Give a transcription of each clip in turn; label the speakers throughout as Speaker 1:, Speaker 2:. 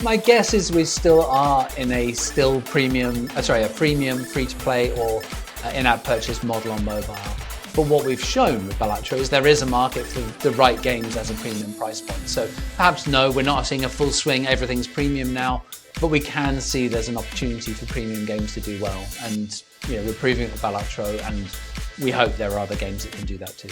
Speaker 1: My guess is we still are in a freemium free-to-play or in-app purchase model on mobile. But what we've shown with Balatro is there is a market for the right games as a premium price point. So perhaps no, we're not seeing a full swing, everything's premium now, but we can see there's an opportunity for premium games to do well. And we're proving it with Balatro, and we hope there are other games that can do that too.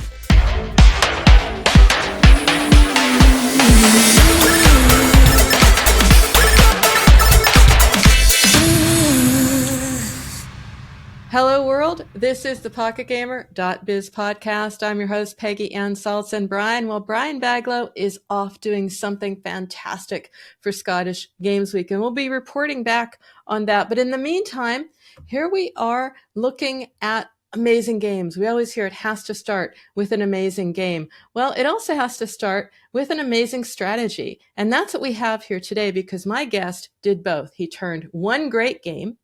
Speaker 2: Hello world, this is the PocketGamer.biz podcast. I'm your host, Peggy Ann Saltz. Brian, Brian Baglow is off doing something fantastic for Scottish Games Week, and we'll be reporting back on that. But in the meantime, here we are looking at amazing games. We always hear it has to start with an amazing game. Well, it also has to start with an amazing strategy. And that's what we have here today, because my guest did both. He turned one great game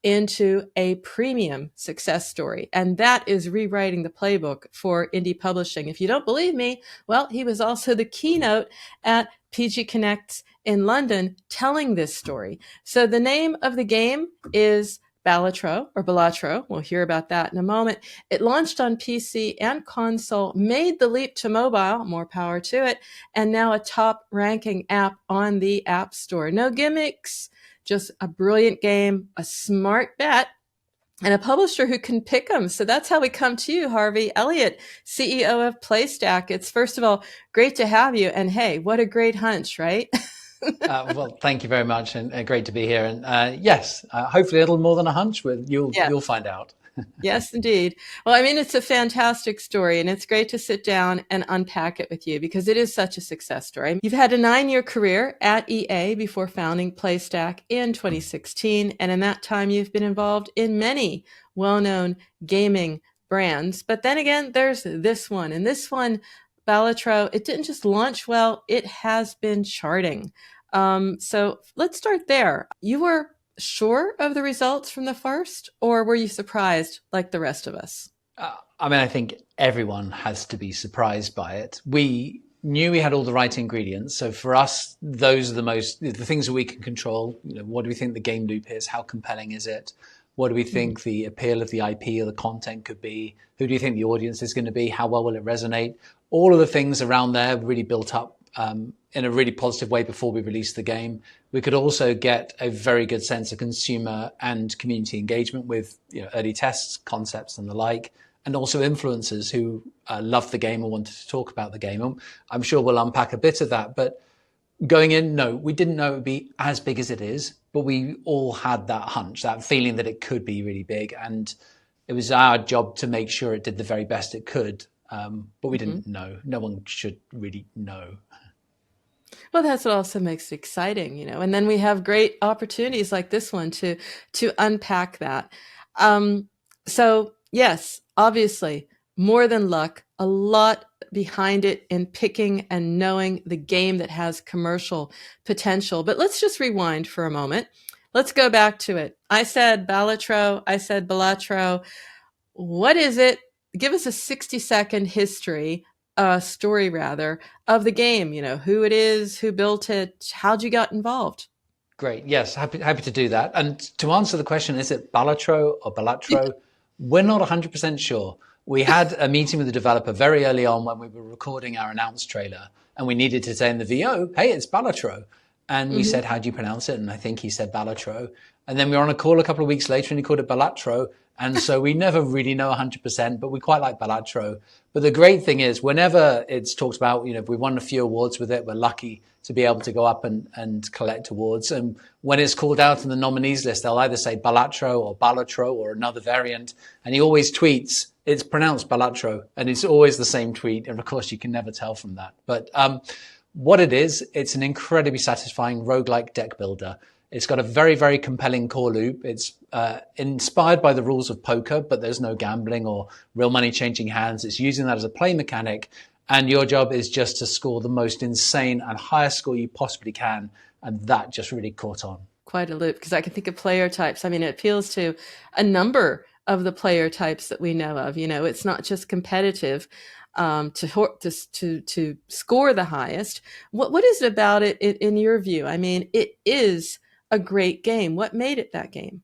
Speaker 2: into a premium success story. And that is rewriting the playbook for indie publishing. If you don't believe me, well, he was also the keynote at PG Connects in London telling this story. So the name of the game is Balatro. We'll hear about that in a moment. It launched on PC and console, made the leap to mobile, more power to it, and now a top ranking app on the App Store. No gimmicks, just a brilliant game, a smart bet, and a publisher who can pick them. So that's how we come to you, Harvey Elliott, CEO of Playstack. It's, first of all, great to have you. And hey, what a great hunch, right?
Speaker 1: Well, thank you very much, and great to be here. And yes, hopefully a little more than a hunch. You'll find out.
Speaker 2: Yes, indeed. Well, I mean, it's a fantastic story, and it's great to sit down and unpack it with you because it is such a success story. You've had a 9-year career at EA before founding Playstack in 2016, and in that time, you've been involved in many well-known gaming brands. But then again, there's this one, and this one, Balatro, it didn't just launch well, it has been charting. So let's start there. You were sure of the results from the first, or were you surprised like the rest of us?
Speaker 1: I think everyone has to be surprised by it. We knew we had all the right ingredients. So for us, those are the things that we can control. What do we think the game loop is? How compelling is it? What do we think the appeal of the IP or the content could be? Who do you think the audience is going to be? How well will it resonate? All of the things around there really built up in a really positive way before we released the game. We could also get a very good sense of consumer and community engagement with early tests, concepts and the like, and also influencers who loved the game and wanted to talk about the game. I'm sure we'll unpack a bit of that, but going in, no, we didn't know it would be as big as it is, but we all had that hunch, that feeling that it could be really big. And it was our job to make sure it did the very best it could. But we didn't know. No one should really know.
Speaker 2: Well, that's what also makes it exciting, and then we have great opportunities like this one to unpack that. So yes, obviously more than luck, a lot behind it in picking and knowing the game that has commercial potential. But let's just rewind for a moment. Let's go back to it. I said Balatro. I said Balatro. What is it? Give us a 60-second story rather, of the game, who it is, who built it, how'd you got involved?
Speaker 1: Great. Yes, happy to do that. And to answer the question, is it Balatro or Balatro? We're not 100% sure. We had a meeting with the developer very early on when we were recording our announce trailer, and we needed to say in the VO, hey, it's Balatro. And we said, how do you pronounce it? And I think he said Balatro. And then we were on a call a couple of weeks later and he called it Balatro. And so we never really know 100%, but we quite like Balatro. But the great thing is whenever it's talked about, we won a few awards with it. We're lucky to be able to go up and collect awards. And when it's called out in the nominees list, they'll either say Balatro or Balatro or another variant. And he always tweets, it's pronounced Balatro. And it's always the same tweet. And of course, you can never tell from that. But what it is, it's an incredibly satisfying roguelike deck builder. It's got a very, very compelling core loop. It's inspired by the rules of poker, but there's no gambling or real money changing hands. It's using that as a play mechanic. And your job is just to score the most insane and highest score you possibly can. And that just really caught on.
Speaker 2: Quite a loop, because I can think of player types. I mean, it appeals to a number of the player types that we know of. It's not just competitive to score the highest. What is it about it in your view? I mean, it is a great game. What made it that game?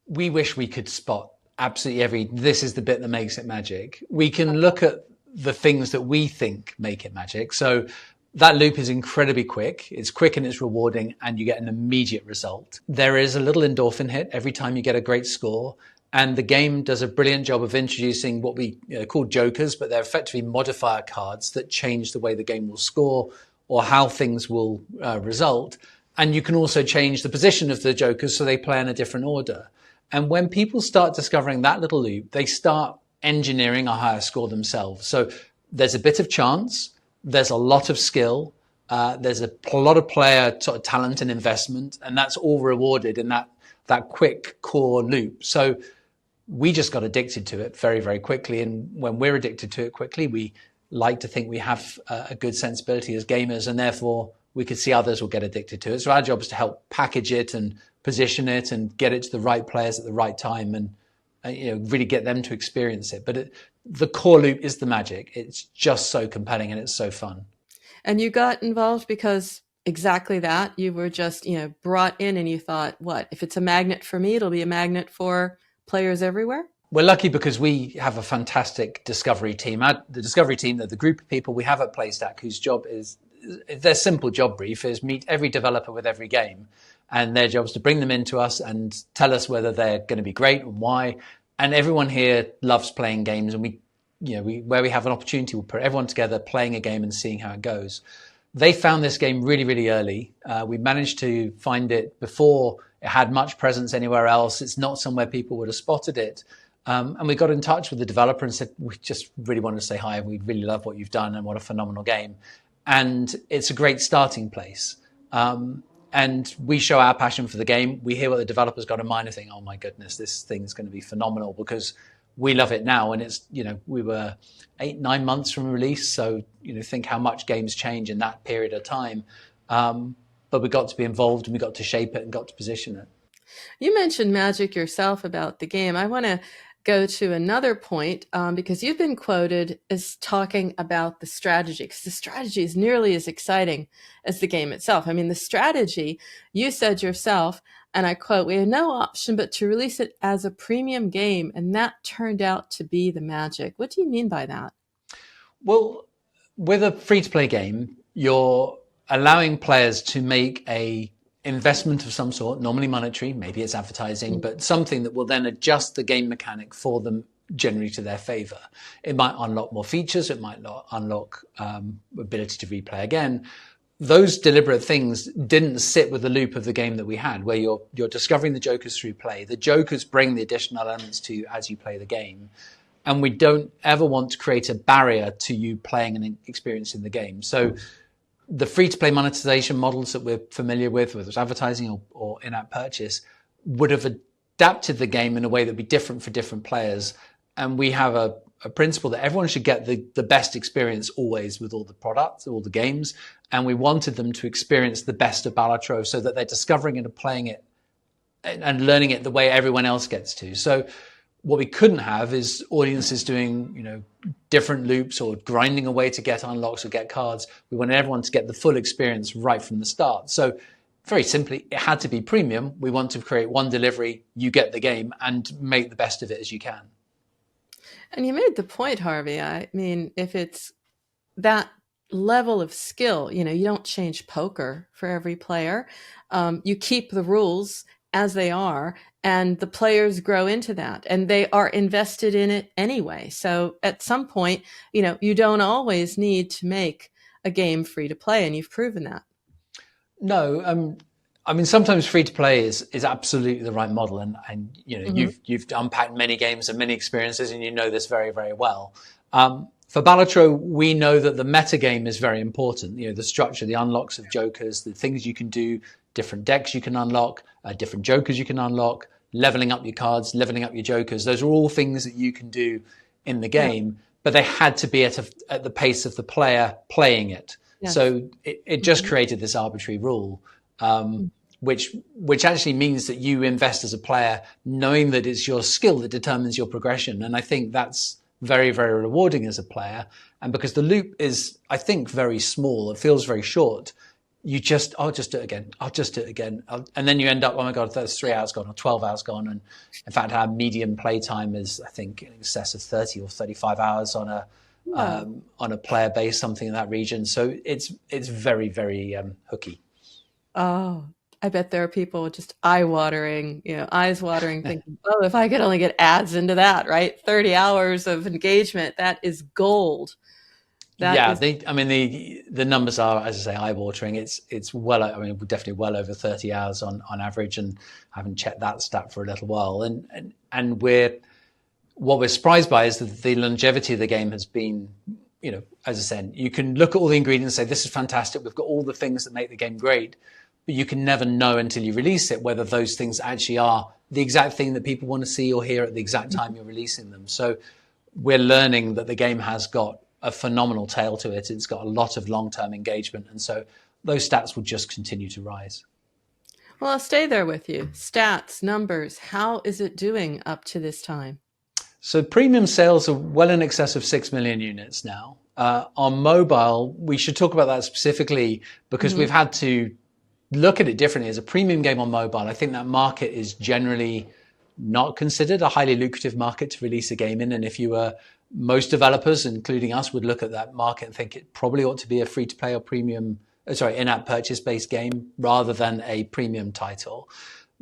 Speaker 1: We wish we could spot absolutely this is the bit that makes it magic. We can look at the things that we think make it magic. So that loop is incredibly quick. It's quick and it's rewarding, and you get an immediate result. There is a little endorphin hit every time you get a great score. And the game does a brilliant job of introducing what we call jokers, but they're effectively modifier cards that change the way the game will score or how things will result. And you can also change the position of the jokers so they play in a different order. And when people start discovering that little loop, they start engineering a higher score themselves. So there's a bit of chance, there's a lot of skill, there's a lot of player sort of talent and investment, and that's all rewarded in that quick core loop. So we just got addicted to it very, very quickly. And when we're addicted to it quickly, we like to think we have a good sensibility as gamers, and therefore we could see others will get addicted to it. So our job is to help package it and position it and get it to the right players at the right time, and really get them to experience it. But the core loop is the magic. It's just so compelling and it's so fun.
Speaker 2: And you got involved because exactly that. You were just brought in, and you thought, what if it's a magnet for me, it'll be a magnet for players everywhere?
Speaker 1: We're lucky because we have a fantastic discovery team. The discovery team, the group of people we have at Playstack, whose job is, their simple job brief is meet every developer with every game. And their job is to bring them into us and tell us whether they're going to be great and why. And everyone here loves playing games. And where we have an opportunity, we'll put everyone together playing a game and seeing how it goes. They found this game really, really early. We managed to find it before it had much presence anywhere else. It's not somewhere people would have spotted it. And we got in touch with the developer and said, we just really wanted to say hi. We really love what you've done and what a phenomenal game. And it's a great starting place. And we show our passion for the game. We hear what the developers got in mind and think, oh my goodness, this thing is going to be phenomenal, because we love it now. And it's, we were 8-9 months from release. So, think how much games change in that period of time. But we got to be involved, and we got to shape it and got to position it.
Speaker 2: You mentioned magic yourself about the game. I want to go to another point because you've been quoted as talking about the strategy, because the strategy is nearly as exciting as the game itself. I mean, the strategy, you said yourself, and I quote, "We had no option but to release it as a premium game, and that turned out to be the magic." What do you mean by that?
Speaker 1: Well, with a free-to-play game, you're allowing players to make a investment of some sort, normally monetary, maybe it's advertising, but something that will then adjust the game mechanic for them generally to their favor. It might unlock more features. It might unlock ability to replay again. Those deliberate things didn't sit with the loop of the game that we had, where you're discovering the jokers through play. The jokers bring the additional elements to you as you play the game. And we don't ever want to create a barrier to you playing and experiencing the game. So the free-to-play monetization models that we're familiar with, whether it's advertising or in-app purchase, would have adapted the game in a way that would be different for different players. And we have a principle that everyone should get the best experience always with all the products, all the games. And we wanted them to experience the best of Balatro so that they're discovering it and playing it and learning it the way everyone else gets to. So what we couldn't have is audiences doing, different loops or grinding away to get unlocks or get cards. We wanted everyone to get the full experience right from the start. So very simply, it had to be premium. We want to create one delivery, you get the game, and make the best of it as you can.
Speaker 2: And you made the point, Harvey. I mean, if it's that level of skill, you don't change poker for every player. You keep the rules as they are, and the players grow into that, and they are invested in it anyway. So at some point, you don't always need to make a game free to play, and you've proven that.
Speaker 1: No, I mean, sometimes free to play is absolutely the right model, and you've unpacked many games and many experiences, and you know this very, very well. For Balatro, we know that the meta game is very important. The structure, the unlocks of jokers, the things you can do, different decks you can unlock, different jokers you can unlock, leveling up your cards, leveling up your jokers. Those are all things that you can do in the game, but they had to be at the pace of the player playing it. Yes. So it just created this arbitrary rule. which actually means that you invest as a player knowing that it's your skill that determines your progression. And I think that's very, very rewarding as a player. And because the loop is, I think, very small, it feels very short. I'll just do it again. I'll just do it again. And then you end up, oh my God, that's 3 hours gone or 12 hours gone. And in fact, our median play time is, I think, in excess of 30 or 35 hours on a player base, something in that region. So it's very, very hooky.
Speaker 2: Oh, I bet there are people just eyes watering, thinking, oh, if I could only get ads into that, right? 30 hours of engagement, that is gold.
Speaker 1: The numbers are, as I say, eye-watering. It's well, we're definitely well over 30 hours on average, and I haven't checked that stat for a little while. And what we're surprised by is that the longevity of the game has been, as I said, you can look at all the ingredients and say, this is fantastic. We've got all the things that make the game great, but you can never know until you release it whether those things actually are the exact thing that people want to see or hear at the exact time you're releasing them. So we're learning that the game has got a phenomenal tail to it. It's got a lot of long-term engagement. And so those stats will just continue to rise.
Speaker 2: Well, I'll stay there with you. Stats, numbers, how is it doing up to this time?
Speaker 1: So premium sales are well in excess of 6 million units now. On mobile, we should talk about that specifically because we've had to look at it differently. As a premium game on mobile, I think that market is generally not considered a highly lucrative market to release a game in. And if you were most developers, including us, would look at that market and think it probably ought to be a free-to-play or in-app purchase-based game rather than a premium title.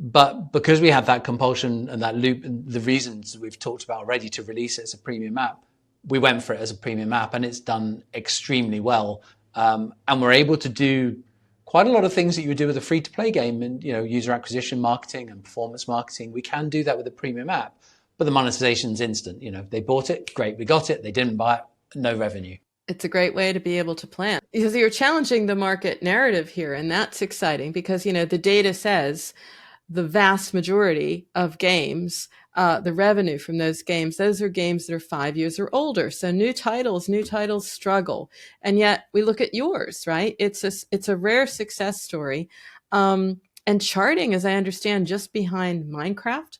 Speaker 1: But because we have that compulsion and that loop, and the reasons we've talked about already to release it as a premium app, we went for it as a premium app, and it's done extremely well. And we're able to do quite a lot of things that you would do with a free-to-play game, and user acquisition marketing and performance marketing. We can do that with a premium app. But the monetization's instant. They bought it, great, we got it. They didn't buy it, no revenue.
Speaker 2: It's a great way to be able to plan. Because you're challenging the market narrative here, and that's exciting because, the data says the vast majority of games, the revenue from those are games that are 5 years or older. So new titles struggle. And yet we look at yours, right? It's a rare success story. And charting, as I understand, just behind Minecraft.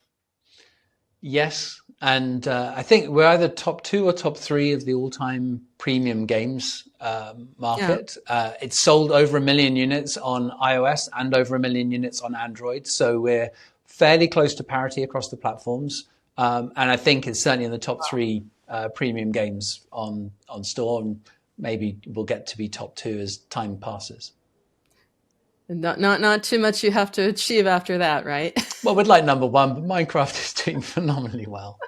Speaker 1: Yes, and I think we're either top 2 or top 3 of the all-time premium games market. Yeah. It's sold over 1 million units on iOS and over 1 million units on Android. So we're fairly close to parity across the platforms. And I think it's certainly in the top 3 premium games on store, and maybe we'll get to be top 2 as time passes.
Speaker 2: Not too much you have to achieve after that, right?
Speaker 1: Well, we'd like number 1, but Minecraft is doing phenomenally well.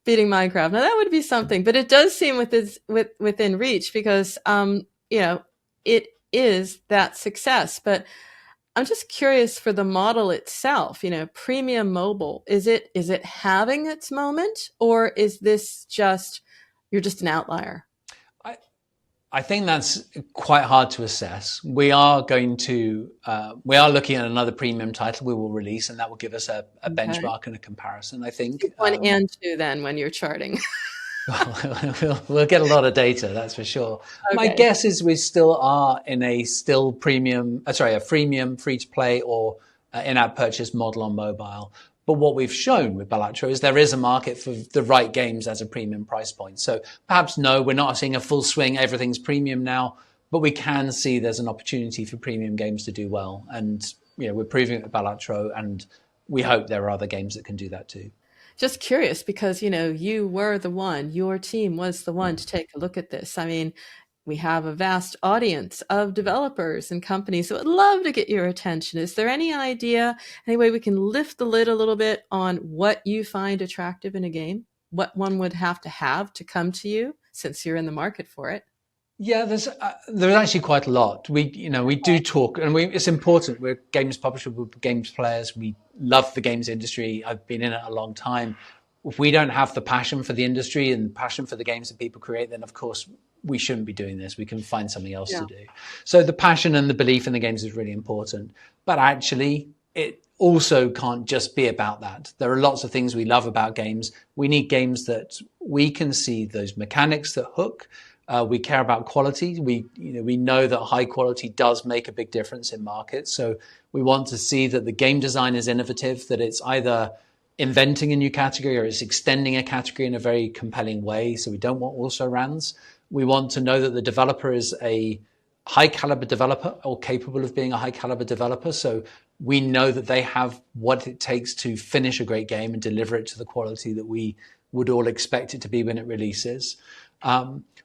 Speaker 2: Beating Minecraft. Now that would be something, but it does seem within reach because, it is that success. But I'm just curious for the model itself, premium mobile, is it having its moment, or is this you're just an outlier?
Speaker 1: I think that's quite hard to assess. We are looking at another premium title we will release, and that will give us a benchmark and a comparison, I think.
Speaker 2: 1 and 2 then when you're charting.
Speaker 1: We'll get a lot of data, that's for sure. Okay. My guess is we still are in a freemium, free-to-play or in-app purchase model on mobile. But what we've shown with Balatro is there is a market for the right games as a premium price point. So perhaps no, we're not seeing a full swing, everything's premium now, but we can see there's an opportunity for premium games to do well. And we're proving it with Balatro, and we hope there are other games that can do that too.
Speaker 2: Just curious because, you were the one, your team was the one to take a look at this. I mean, we have a vast audience of developers and companies that would love to get your attention. Is there any way we can lift the lid a little bit on what you find attractive in a game? What one would have to come to you since you're in the market for it?
Speaker 1: Yeah, there's actually quite a lot. We do talk, and it's important. We're games publishers, we're games players. We love the games industry. I've been in it a long time. If we don't have the passion for the industry and the passion for the games that people create, then of course we shouldn't be doing this. We can find something else to do. So the passion and the belief in the games is really important. But actually, it also can't just be about that. There are lots of things we love about games. We need games that we can see those mechanics that hook. We care about quality. We know that high quality does make a big difference in markets. So we want to see that the game design is innovative, that it's either inventing a new category or it's extending a category in a very compelling way. So we don't want also rans. We want to know that the developer is a high caliber developer or capable of being a high caliber developer. So we know that they have what it takes to finish a great game and deliver it to the quality that we would all expect it to be when it releases.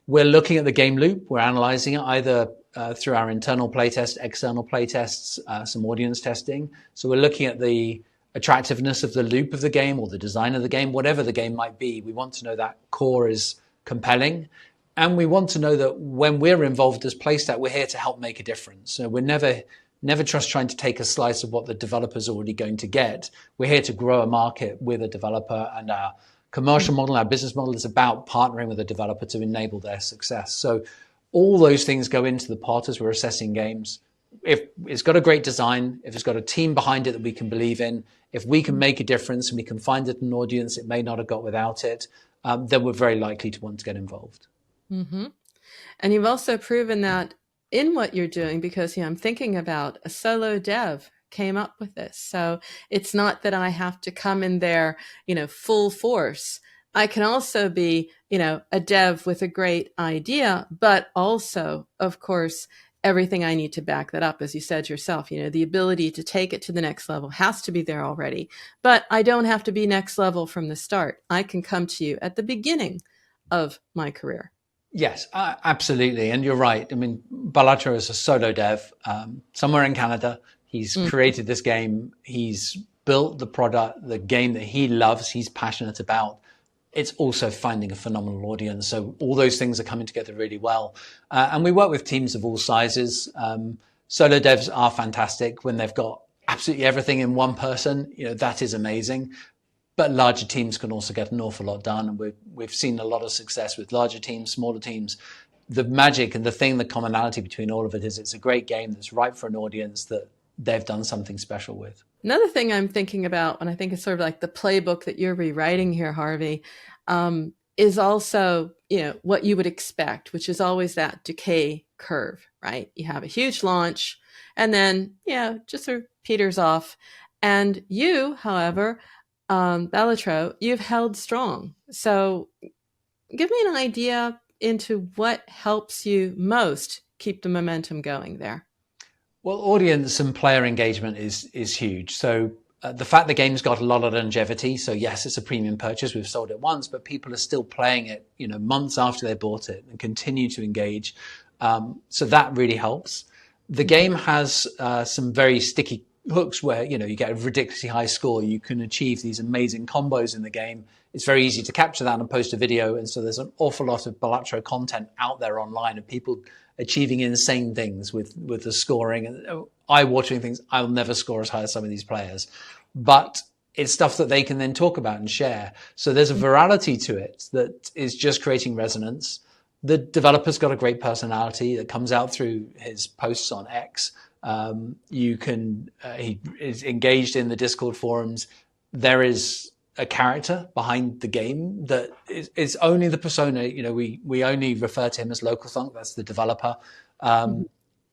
Speaker 1: We're looking at the game loop. We're analyzing it either through our internal playtest, external playtests, some audience testing. So we're looking at the attractiveness of the loop of the game or the design of the game, whatever the game might be. We want to know that core is compelling. And we want to know that when we're involved as Playstack, we're here to help make a difference. So we're never just trying to take a slice of what the developer's already going to get. We're here to grow a market with a developer, and our commercial model, our business model is about partnering with a developer to enable their success. So all those things go into the pot as we're assessing games. If it's got a great design, if it's got a team behind it that we can believe in, if we can make a difference and we can find it an audience it may not have got without it, then we're very likely to want to get involved.
Speaker 2: Mm-hmm. And you've also proven that in what you're doing, because I'm thinking about a solo dev came up with this. So it's not that I have to come in there, full force. I can also be, a dev with a great idea, but also, of course, everything I need to back that up. As you said yourself, the ability to take it to the next level has to be there already, but I don't have to be next level from the start. I can come to you at the beginning of my career.
Speaker 1: Yes, absolutely. And you're right. I mean, Balatro is a solo dev somewhere in Canada. He's created this game. He's built the product, the game that he loves, he's passionate about. It's also finding a phenomenal audience. So all those things are coming together really well. And we work with teams of all sizes. Solo devs are fantastic when they've got absolutely everything in one person. That is amazing. But larger teams can also get an awful lot done. And we've seen a lot of success with larger teams, smaller teams. The magic and the commonality between all of it is it's a great game that's right for an audience that they've done something special with.
Speaker 2: Another thing I'm thinking about, and I think it's sort of like the playbook that you're rewriting here, Harvey, is also, what you would expect, which is always that decay curve, right? You have a huge launch and then, just sort of peters off. And you, however, Balatro, you've held strong. So give me an idea into what helps you most keep the momentum going there.
Speaker 1: Well, audience and player engagement is huge. So the fact the game's got a lot of longevity. So yes, it's a premium purchase. We've sold it once, but people are still playing it, months after they bought it and continue to engage. So that really helps. The game has some very sticky hooks where, you get a ridiculously high score. You can achieve these amazing combos in the game. It's very easy to capture that and post a video. And so there's an awful lot of Balatro content out there online of people achieving insane things with the scoring and eye-watering things. I'll never score as high as some of these players, but it's stuff that they can then talk about and share. So there's a virality to it that is just creating resonance. The developer's got a great personality that comes out through his posts on X. He is engaged in the Discord forums. There is a character behind the game that is only the persona. We only refer to him as Local Thunk. That's the developer.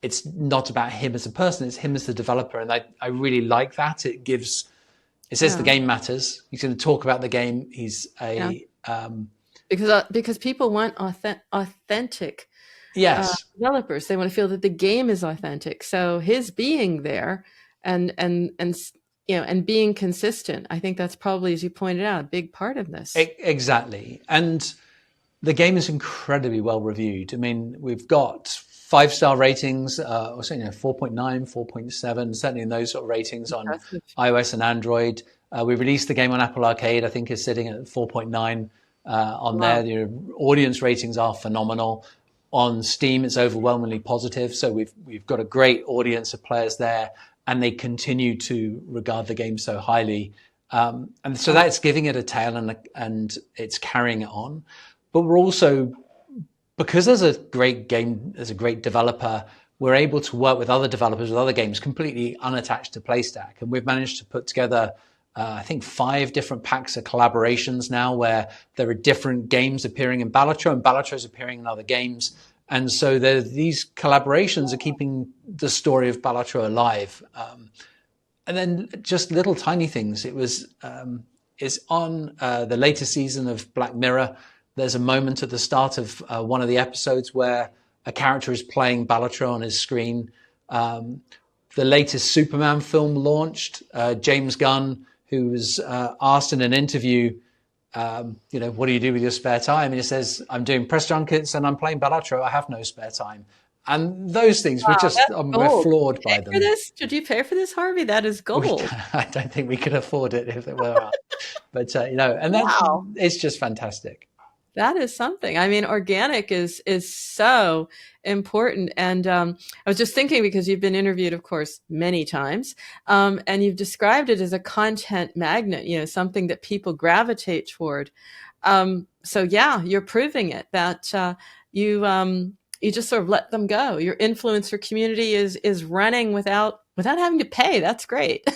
Speaker 1: It's not about him as a person. It's him as the developer. And I really like that. It says the game matters. He's going to talk about the game. He's
Speaker 2: because people want authentic developers. They want to feel that the game is authentic. So his being there and being consistent, I think that's probably, as you pointed out, a big part of this.
Speaker 1: Exactly. And the game is incredibly well reviewed. I mean, we've got 5-star ratings, or certainly 4.9, 4.7, certainly in those sort of ratings on iOS and Android. We released the game on Apple Arcade, I think is sitting at 4.9 on there. The audience ratings are phenomenal. On Steam, it's overwhelmingly positive. So we've got a great audience of players there, and they continue to regard the game so highly. And so that's giving it a tail and it's carrying it on. But we're also, because there's a great game, there's a great developer, we're able to work with other developers with other games completely unattached to Playstack. And we've managed to put together I think 5 different packs of collaborations now where there are different games appearing in Balatro and Balatro's appearing in other games. And so these collaborations are keeping the story of Balatro alive. And then just little tiny things. It was is on the latest season of Black Mirror. There's a moment at the start of one of the episodes where a character is playing Balatro on his screen. The latest Superman film launched. James Gunn, who was asked in an interview, what do you do with your spare time? And he says, I'm doing press junkets and I'm playing Balatro. I have no spare time. And those things, we're floored by them.
Speaker 2: Did you pay for this, Harvey? That is gold.
Speaker 1: I don't think we could afford it if it were. But, it's just fantastic.
Speaker 2: That is something. I mean, organic is so important. And I was just thinking, because you've been interviewed, of course, many times, and you've described it as a content magnet, something that people gravitate toward. So yeah, you're proving it, that you just sort of let them go. Your influencer community is running without having to pay. That's great.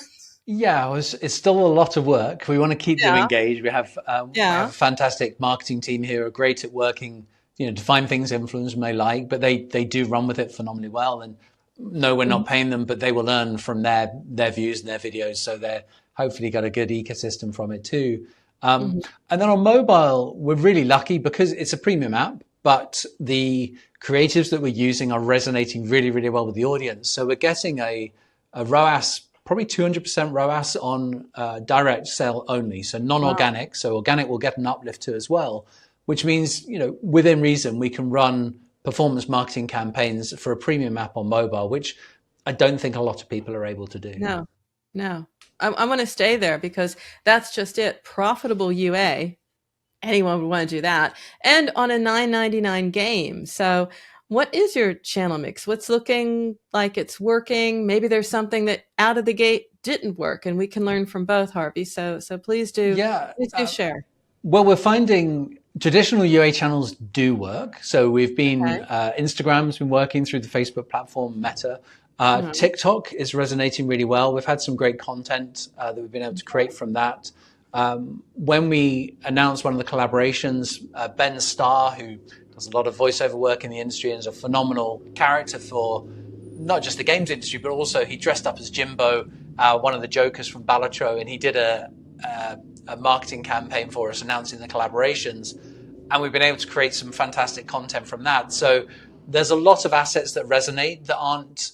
Speaker 1: Yeah, it's still a lot of work. We want to keep them engaged. We have a fantastic marketing team here, are great at working, to find things influencers may like, but they do run with it phenomenally well. And no, we're not paying them, but they will learn from their views and their videos. So they're hopefully got a good ecosystem from it too. And then on mobile, we're really lucky because it's a premium app, but the creatives that we're using are resonating really, really well with the audience. So we're getting a ROAS, probably 200% ROAS on direct sale only, so non-organic. Wow. So organic will get an uplift too as well, which means, within reason, we can run performance marketing campaigns for a premium app on mobile, which I don't think a lot of people are able to do.
Speaker 2: No. I want to stay there because that's just it. Profitable UA. Anyone would want to do that. And on a $9.99 game. So what is your channel mix? What's looking like it's working? Maybe there's something that out of the gate didn't work, and we can learn from both, Harvey. So please do share.
Speaker 1: Well, we're finding traditional UA channels do work. So we've been, Instagram's been working through the Facebook platform, Meta. TikTok is resonating really well. We've had some great content that we've been able to create from that. When we announced one of the collaborations, Ben Starr, who does a lot of voiceover work in the industry and is a phenomenal character for not just the games industry, but also he dressed up as Jimbo, one of the Jokers from Balatro, and he did a marketing campaign for us announcing the collaborations. And we've been able to create some fantastic content from that. So there's a lot of assets that resonate that aren't,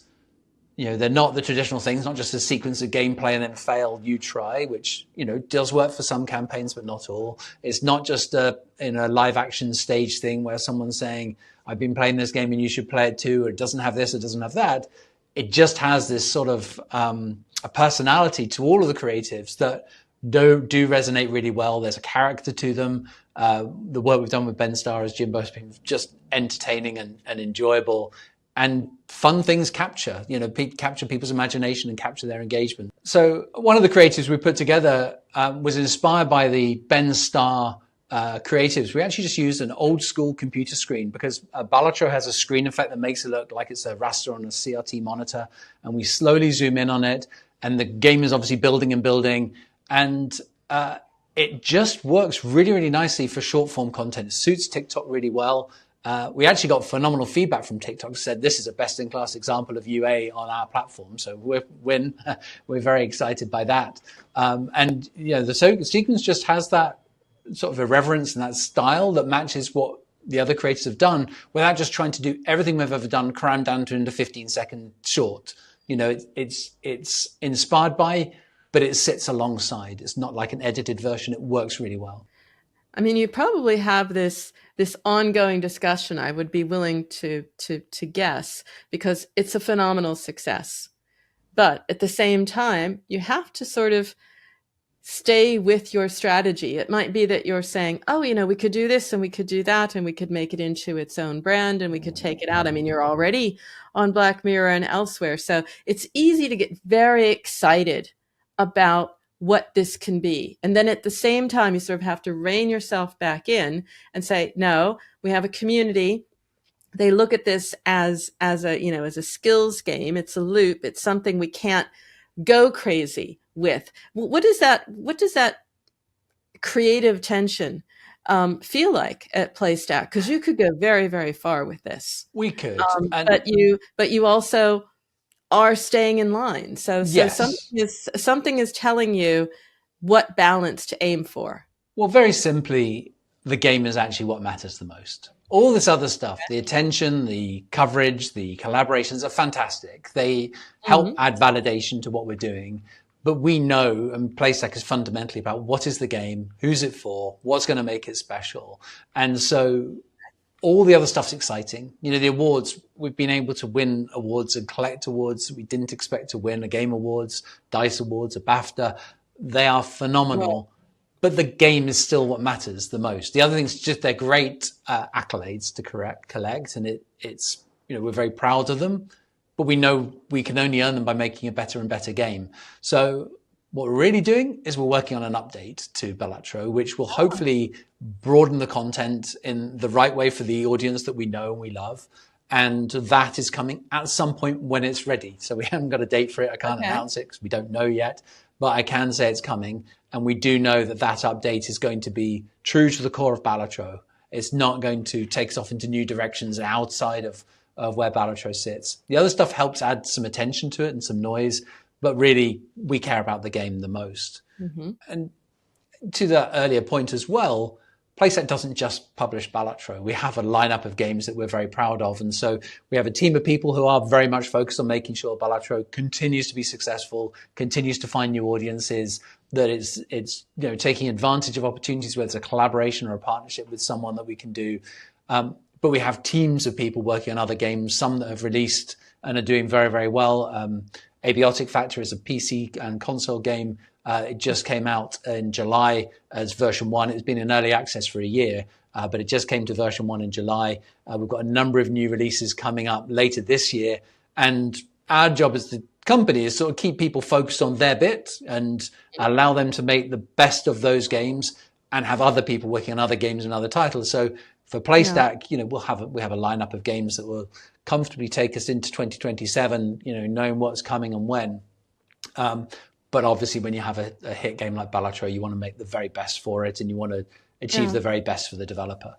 Speaker 1: they're not the traditional things, not just a sequence of gameplay and then fail, you try, which, does work for some campaigns, but not all. It's not just a live action stage thing where someone's saying, I've been playing this game and you should play it too, or it doesn't have this, it doesn't have that. It just has this sort of a personality to all of the creatives that do resonate really well. There's a character to them. The work we've done with Ben Starr as Jimbo has been just entertaining and enjoyable. And fun things capture people's imagination and capture their engagement. So one of the creatives we put together was inspired by the Ben Starr creatives. We actually just used an old school computer screen because Balatro has a screen effect that makes it look like it's a raster on a CRT monitor. And we slowly zoom in on it. And the game is obviously building and building. And it just works really, really nicely for short form content. It suits TikTok really well. We actually got phenomenal feedback from TikTok, said this is a best-in-class example of UA on our platform. So we're very excited by that. The sequence just has that sort of irreverence and that style that matches what the other creators have done without just trying to do everything we've ever done crammed down to into 15-second short. It's inspired by, but it sits alongside. It's not like an edited version. It works really well.
Speaker 2: I mean, you probably have this ongoing discussion, I would be willing to guess, because it's a phenomenal success. But at the same time, you have to sort of stay with your strategy. It might be that you're saying, oh, we could do this and we could do that and we could make it into its own brand and we could take it out. I mean, you're already on Black Mirror and elsewhere. So it's easy to get very excited about what this can be. And then at the same time, you sort of have to rein yourself back in and say, no, we have a community. They look at this as a skills game. It's a loop. It's something we can't go crazy with. What does that creative tension feel like at Playstack? Because you could go very, very far with this.
Speaker 1: We could,
Speaker 2: But you also are staying in line. So
Speaker 1: yes.
Speaker 2: something is telling you what balance to aim for.
Speaker 1: Well, very simply, the game is actually what matters the most. All this other stuff, the attention, the coverage, the collaborations are fantastic. They help add validation to what we're doing. But we know, and Playstack is fundamentally about what is the game, who's it for, what's going to make it special. And so all the other stuff's exciting. You know, the awards, we've been able to win awards and collect awards we didn't expect to win, a Game Awards, DICE Awards, a BAFTA. They are phenomenal. But the game is still what matters the most. The other things, just they're great accolades to collect, and it's we're very proud of them. But we know we can only earn them by making a better and better game. So what we're really doing is we're working on an update to Balatro, which will hopefully broaden the content in the right way for the audience that we know and we love. And that is coming at some point when it's ready. So we haven't got a date for it. I can't announce it because we don't know yet. But I can say it's coming. And we do know that update is going to be true to the core of Balatro. It's not going to take us off into new directions outside of where Balatro sits. The other stuff helps add some attention to it and some noise, but really we care about the game the most. And to that earlier point as well, Playstack doesn't just publish Balatro. We have a lineup of games that we're very proud of. And so we have a team of people who are very much focused on making sure Balatro continues to be successful, continues to find new audiences, that it's taking advantage of opportunities, whether it's a collaboration or a partnership with someone that we can do. But we have teams of people working on other games, some that have released and are doing very, very well. Abiotic Factor is a PC and console game. It just came out in July as version 1. It's been in early access for a year, but it just came to version 1 in July. We've got a number of new releases coming up later this year. And our job as the company is sort of keep people focused on their bit and allow them to make the best of those games and have other people working on other games and other titles. So for Playstack, we have a lineup of games that will comfortably take us into 2027, knowing what's coming and when. But obviously, when you have a hit game like Balatro, you want to make the very best for it, and you want to achieve the very best for the developer.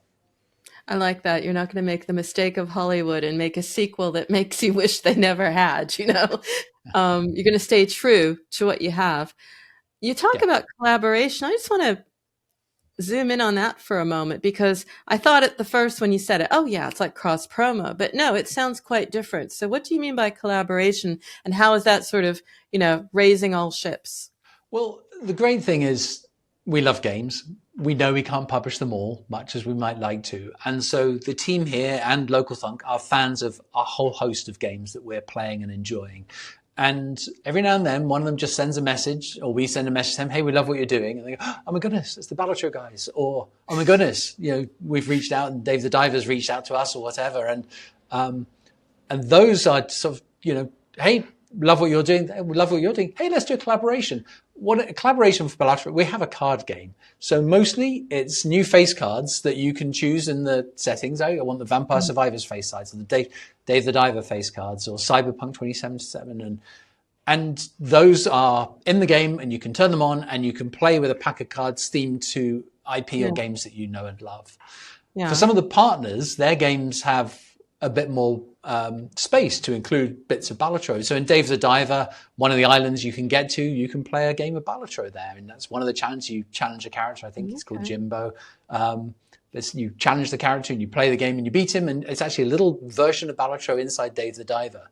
Speaker 2: I like that. You're not going to make the mistake of Hollywood and make a sequel that makes you wish they never had. You're going to stay true to what you have. You talk about collaboration. I just want to zoom in on that for a moment, because I thought at the first when you said it, oh yeah, it's like cross promo, but no, it sounds quite different. So what do you mean by collaboration, and how is that sort of, raising all ships?
Speaker 1: Well, the great thing is we love games. We know we can't publish them all, much as we might like to. And so the team here and Local Thunk are fans of a whole host of games that we're playing and enjoying. And every now and then, one of them just sends a message, or we send a message to them, hey, we love what you're doing. And they go, oh my goodness, it's the Balatro guys. Or, oh my goodness, we've reached out and Dave the Diver's reached out to us or whatever. And those are sort of, hey, love what you're doing. We love what you're doing. Hey, let's do a collaboration. A collaboration for Balatro, we have a card game. So mostly it's new face cards that you can choose in the settings. I want the Vampire Survivors face cards, or the Dave the Diver face cards, or Cyberpunk 2077. And those are in the game, and you can turn them on and you can play with a pack of cards themed to IP or games that you know and love. For some of the partners, their games have a bit more space to include bits of Balatro. So in Dave the Diver, one of the islands you can get to, you can play a game of Balatro there. And that's one of the challenges. You challenge a character, I think it's called Jimbo. You challenge the character and you play the game and you beat him. And it's actually a little version of Balatro inside Dave the Diver.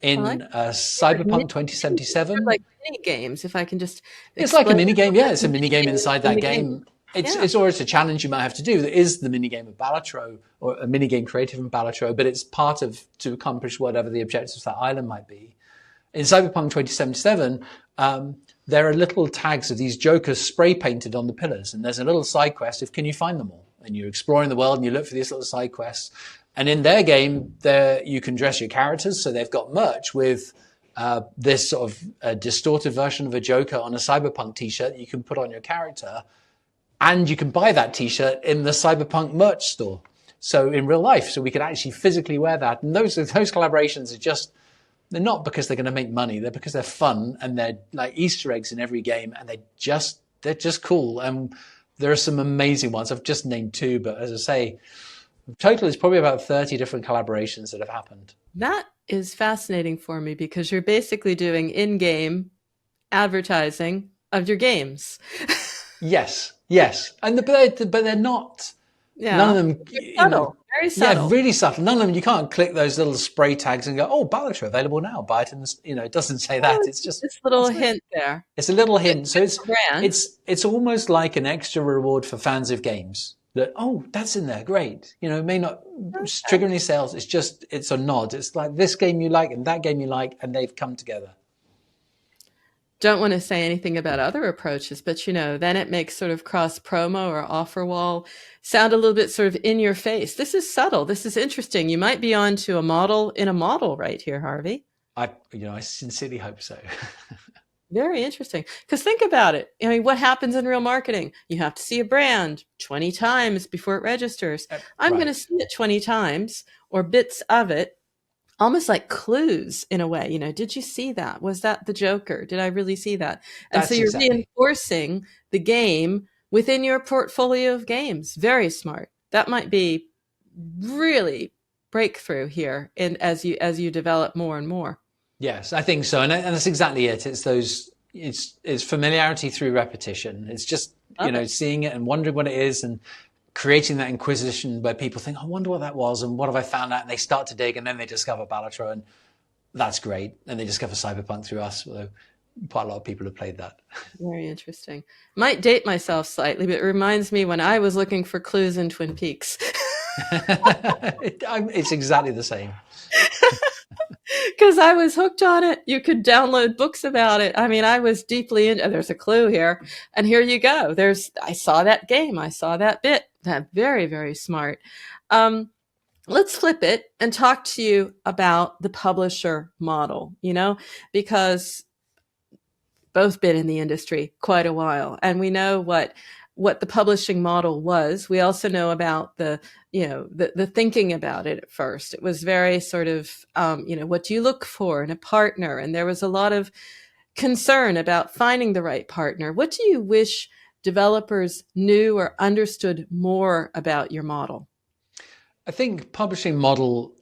Speaker 1: In Cyberpunk 2077.
Speaker 2: Like mini games, if I can just...
Speaker 1: It's like a mini game, yeah. It's a mini game inside that game. It's always a challenge you might have to do. There is the minigame of Balatro, or a minigame created from Balatro, but it's part of to accomplish whatever the objectives of that island might be. In Cyberpunk 2077, there are little tags of these jokers spray painted on the pillars, and there's a little side quest of can you find them all? And you're exploring the world and you look for these little side quests. And in their game, you can dress your characters, so they've got merch with this sort of a distorted version of a Joker on a Cyberpunk t-shirt that you can put on your character. And you can buy that t-shirt in the Cyberpunk merch store. So in real life, so we could actually physically wear that. And those collaborations are just They're not because they're going to make money. They're because they're fun, and they're like Easter eggs in every game, and they're just cool. And there are some amazing ones. I've just named 2, but as I say, total is probably about 30 different collaborations that have happened.
Speaker 2: That is fascinating for me because you're basically doing in-game advertising of your games.
Speaker 1: Yes. And but they're not.
Speaker 2: Yeah.
Speaker 1: None of them.
Speaker 2: Subtle. Very subtle.
Speaker 1: Yeah, really subtle. None of them. You can't click those little spray tags and go, "Oh, Balatro available now. Buy it." And it doesn't say that. It's just
Speaker 2: this little hint there.
Speaker 1: It's a little hint. So it's almost like an extra reward for fans of games. That, oh, that's in there. Great. It may not trigger any sales. It's a nod. It's like this game you like and that game you like, and they've come together.
Speaker 2: Don't want to say anything about other approaches, but then it makes sort of cross promo or offer wall sound a little bit sort of in your face. This is subtle. This is interesting. You might be onto a model in a model right here, Harvey.
Speaker 1: I sincerely hope so.
Speaker 2: Very interesting. Because think about it. I mean, what happens in real marketing? You have to see a brand 20 times before it registers. I'm going to see it 20 times or bits of it, almost like clues in a way. Did you see that? Was that the Joker? Did I really see that? And so you're reinforcing the game within your portfolio of games. Very smart. That might be really breakthrough here as you develop more and more.
Speaker 1: Yes, I think so. And that's exactly it. It's familiarity through repetition. It's just, seeing it and wondering what it is and creating that inquisition where people think, I wonder what that was and what have I found out? And they start to dig and then they discover Balatro, and that's great. And they discover Cyberpunk through us, although quite a lot of people have played that.
Speaker 2: Very interesting. Might date myself slightly, but it reminds me when I was looking for clues in Twin Peaks.
Speaker 1: It's exactly the same.
Speaker 2: Because I was hooked on it. You could download books about it. I mean, I was deeply into. There's a clue here, and here you go. I saw that game. I saw that bit. That very, very smart. Let's flip it and talk to you about the publisher model. Because both been in the industry quite a while, and we know what the publishing model was. We also know about the thinking about it at first. It was very sort of, what do you look for in a partner? And there was a lot of concern about finding the right partner. What do you wish developers knew or understood more about your model?
Speaker 1: I think publishing model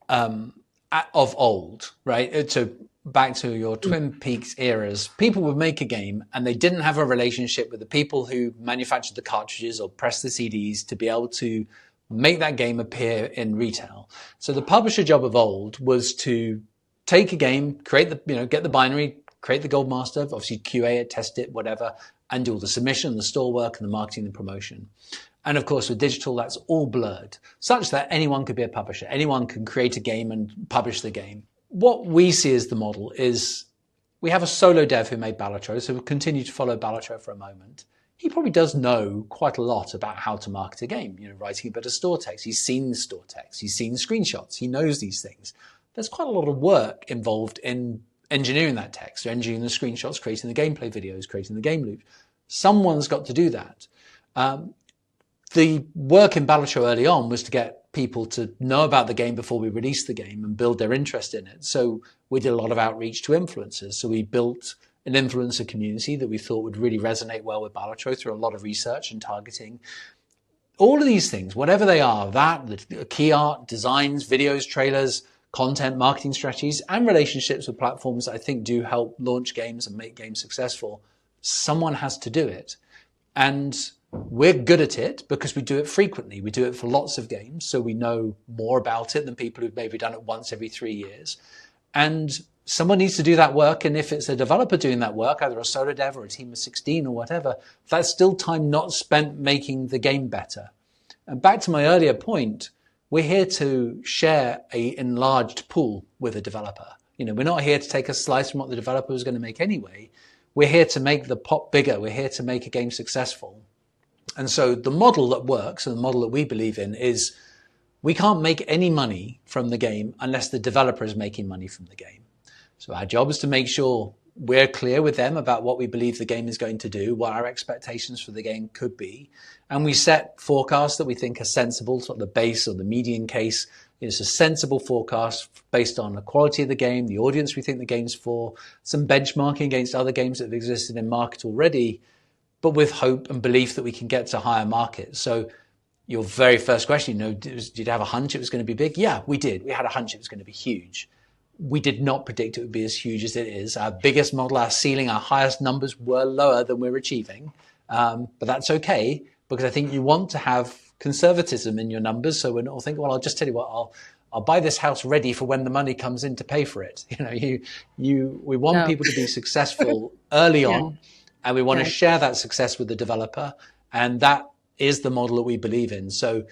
Speaker 1: of old, right? So back to your Twin Peaks eras, people would make a game and they didn't have a relationship with the people who manufactured the cartridges or pressed the CDs to be able to make that game appear in retail. So the publisher job of old was to take a game, create get the binary, create the gold master, obviously QA it, test it, whatever, and do all the submission, the store work, and the marketing and promotion. And of course, with digital, that's all blurred, such that anyone could be a publisher. Anyone can create a game and publish the game. What we see as the model is we have a solo dev who made Balatro, so we'll continue to follow Balatro for a moment. He probably does know quite a lot about how to market a game, writing a bit of store text. He's seen the store text. He's seen screenshots. He knows these things. There's quite a lot of work involved in engineering that text, or engineering the screenshots, creating the gameplay videos, creating the game loop. Someone's got to do that. The work in Balatro early on was to get people to know about the game before we released the game and build their interest in it. So we did a lot of outreach to influencers. So we built an influencer community that we thought would really resonate well with Balatro through a lot of research and targeting. All of these things, whatever they are, the key art, designs, videos, trailers, content, marketing strategies, and relationships with platforms that I think do help launch games and make games successful, someone has to do it. And we're good at it because we do it frequently. We do it for lots of games, so we know more about it than people who've maybe done it once every 3 years. And someone needs to do that work, and if it's a developer doing that work, either a solo dev or a team of 16 or whatever, that's still time not spent making the game better. And back to my earlier point, we're here to share an enlarged pool with a developer. We're not here to take a slice from what the developer was going to make anyway. We're here to make the pot bigger. We're here to make a game successful. And so the model that works and the model that we believe in is we can't make any money from the game unless the developer is making money from the game. So our job is to make sure we're clear with them about what we believe the game is going to do, what our expectations for the game could be. And we set forecasts that we think are sensible, sort of the base or the median case, It's a sensible forecast based on the quality of the game, the audience we think the game's for, some benchmarking against other games that have existed in market already, but with hope and belief that we can get to higher markets. So your very first question, did you have a hunch it was going to be big? Yeah, we did. We had a hunch it was going to be huge. We did not predict it would be as huge as it is. Our biggest model, our ceiling, our highest numbers were lower than we're achieving. But that's okay, because I think you want to have conservatism in your numbers. So we're not thinking, well, I'll just tell you what, I'll buy this house ready for when the money comes in to pay for it. We want people to be successful early on, and we want to share that success with the developer. And that is the model that we believe in. So,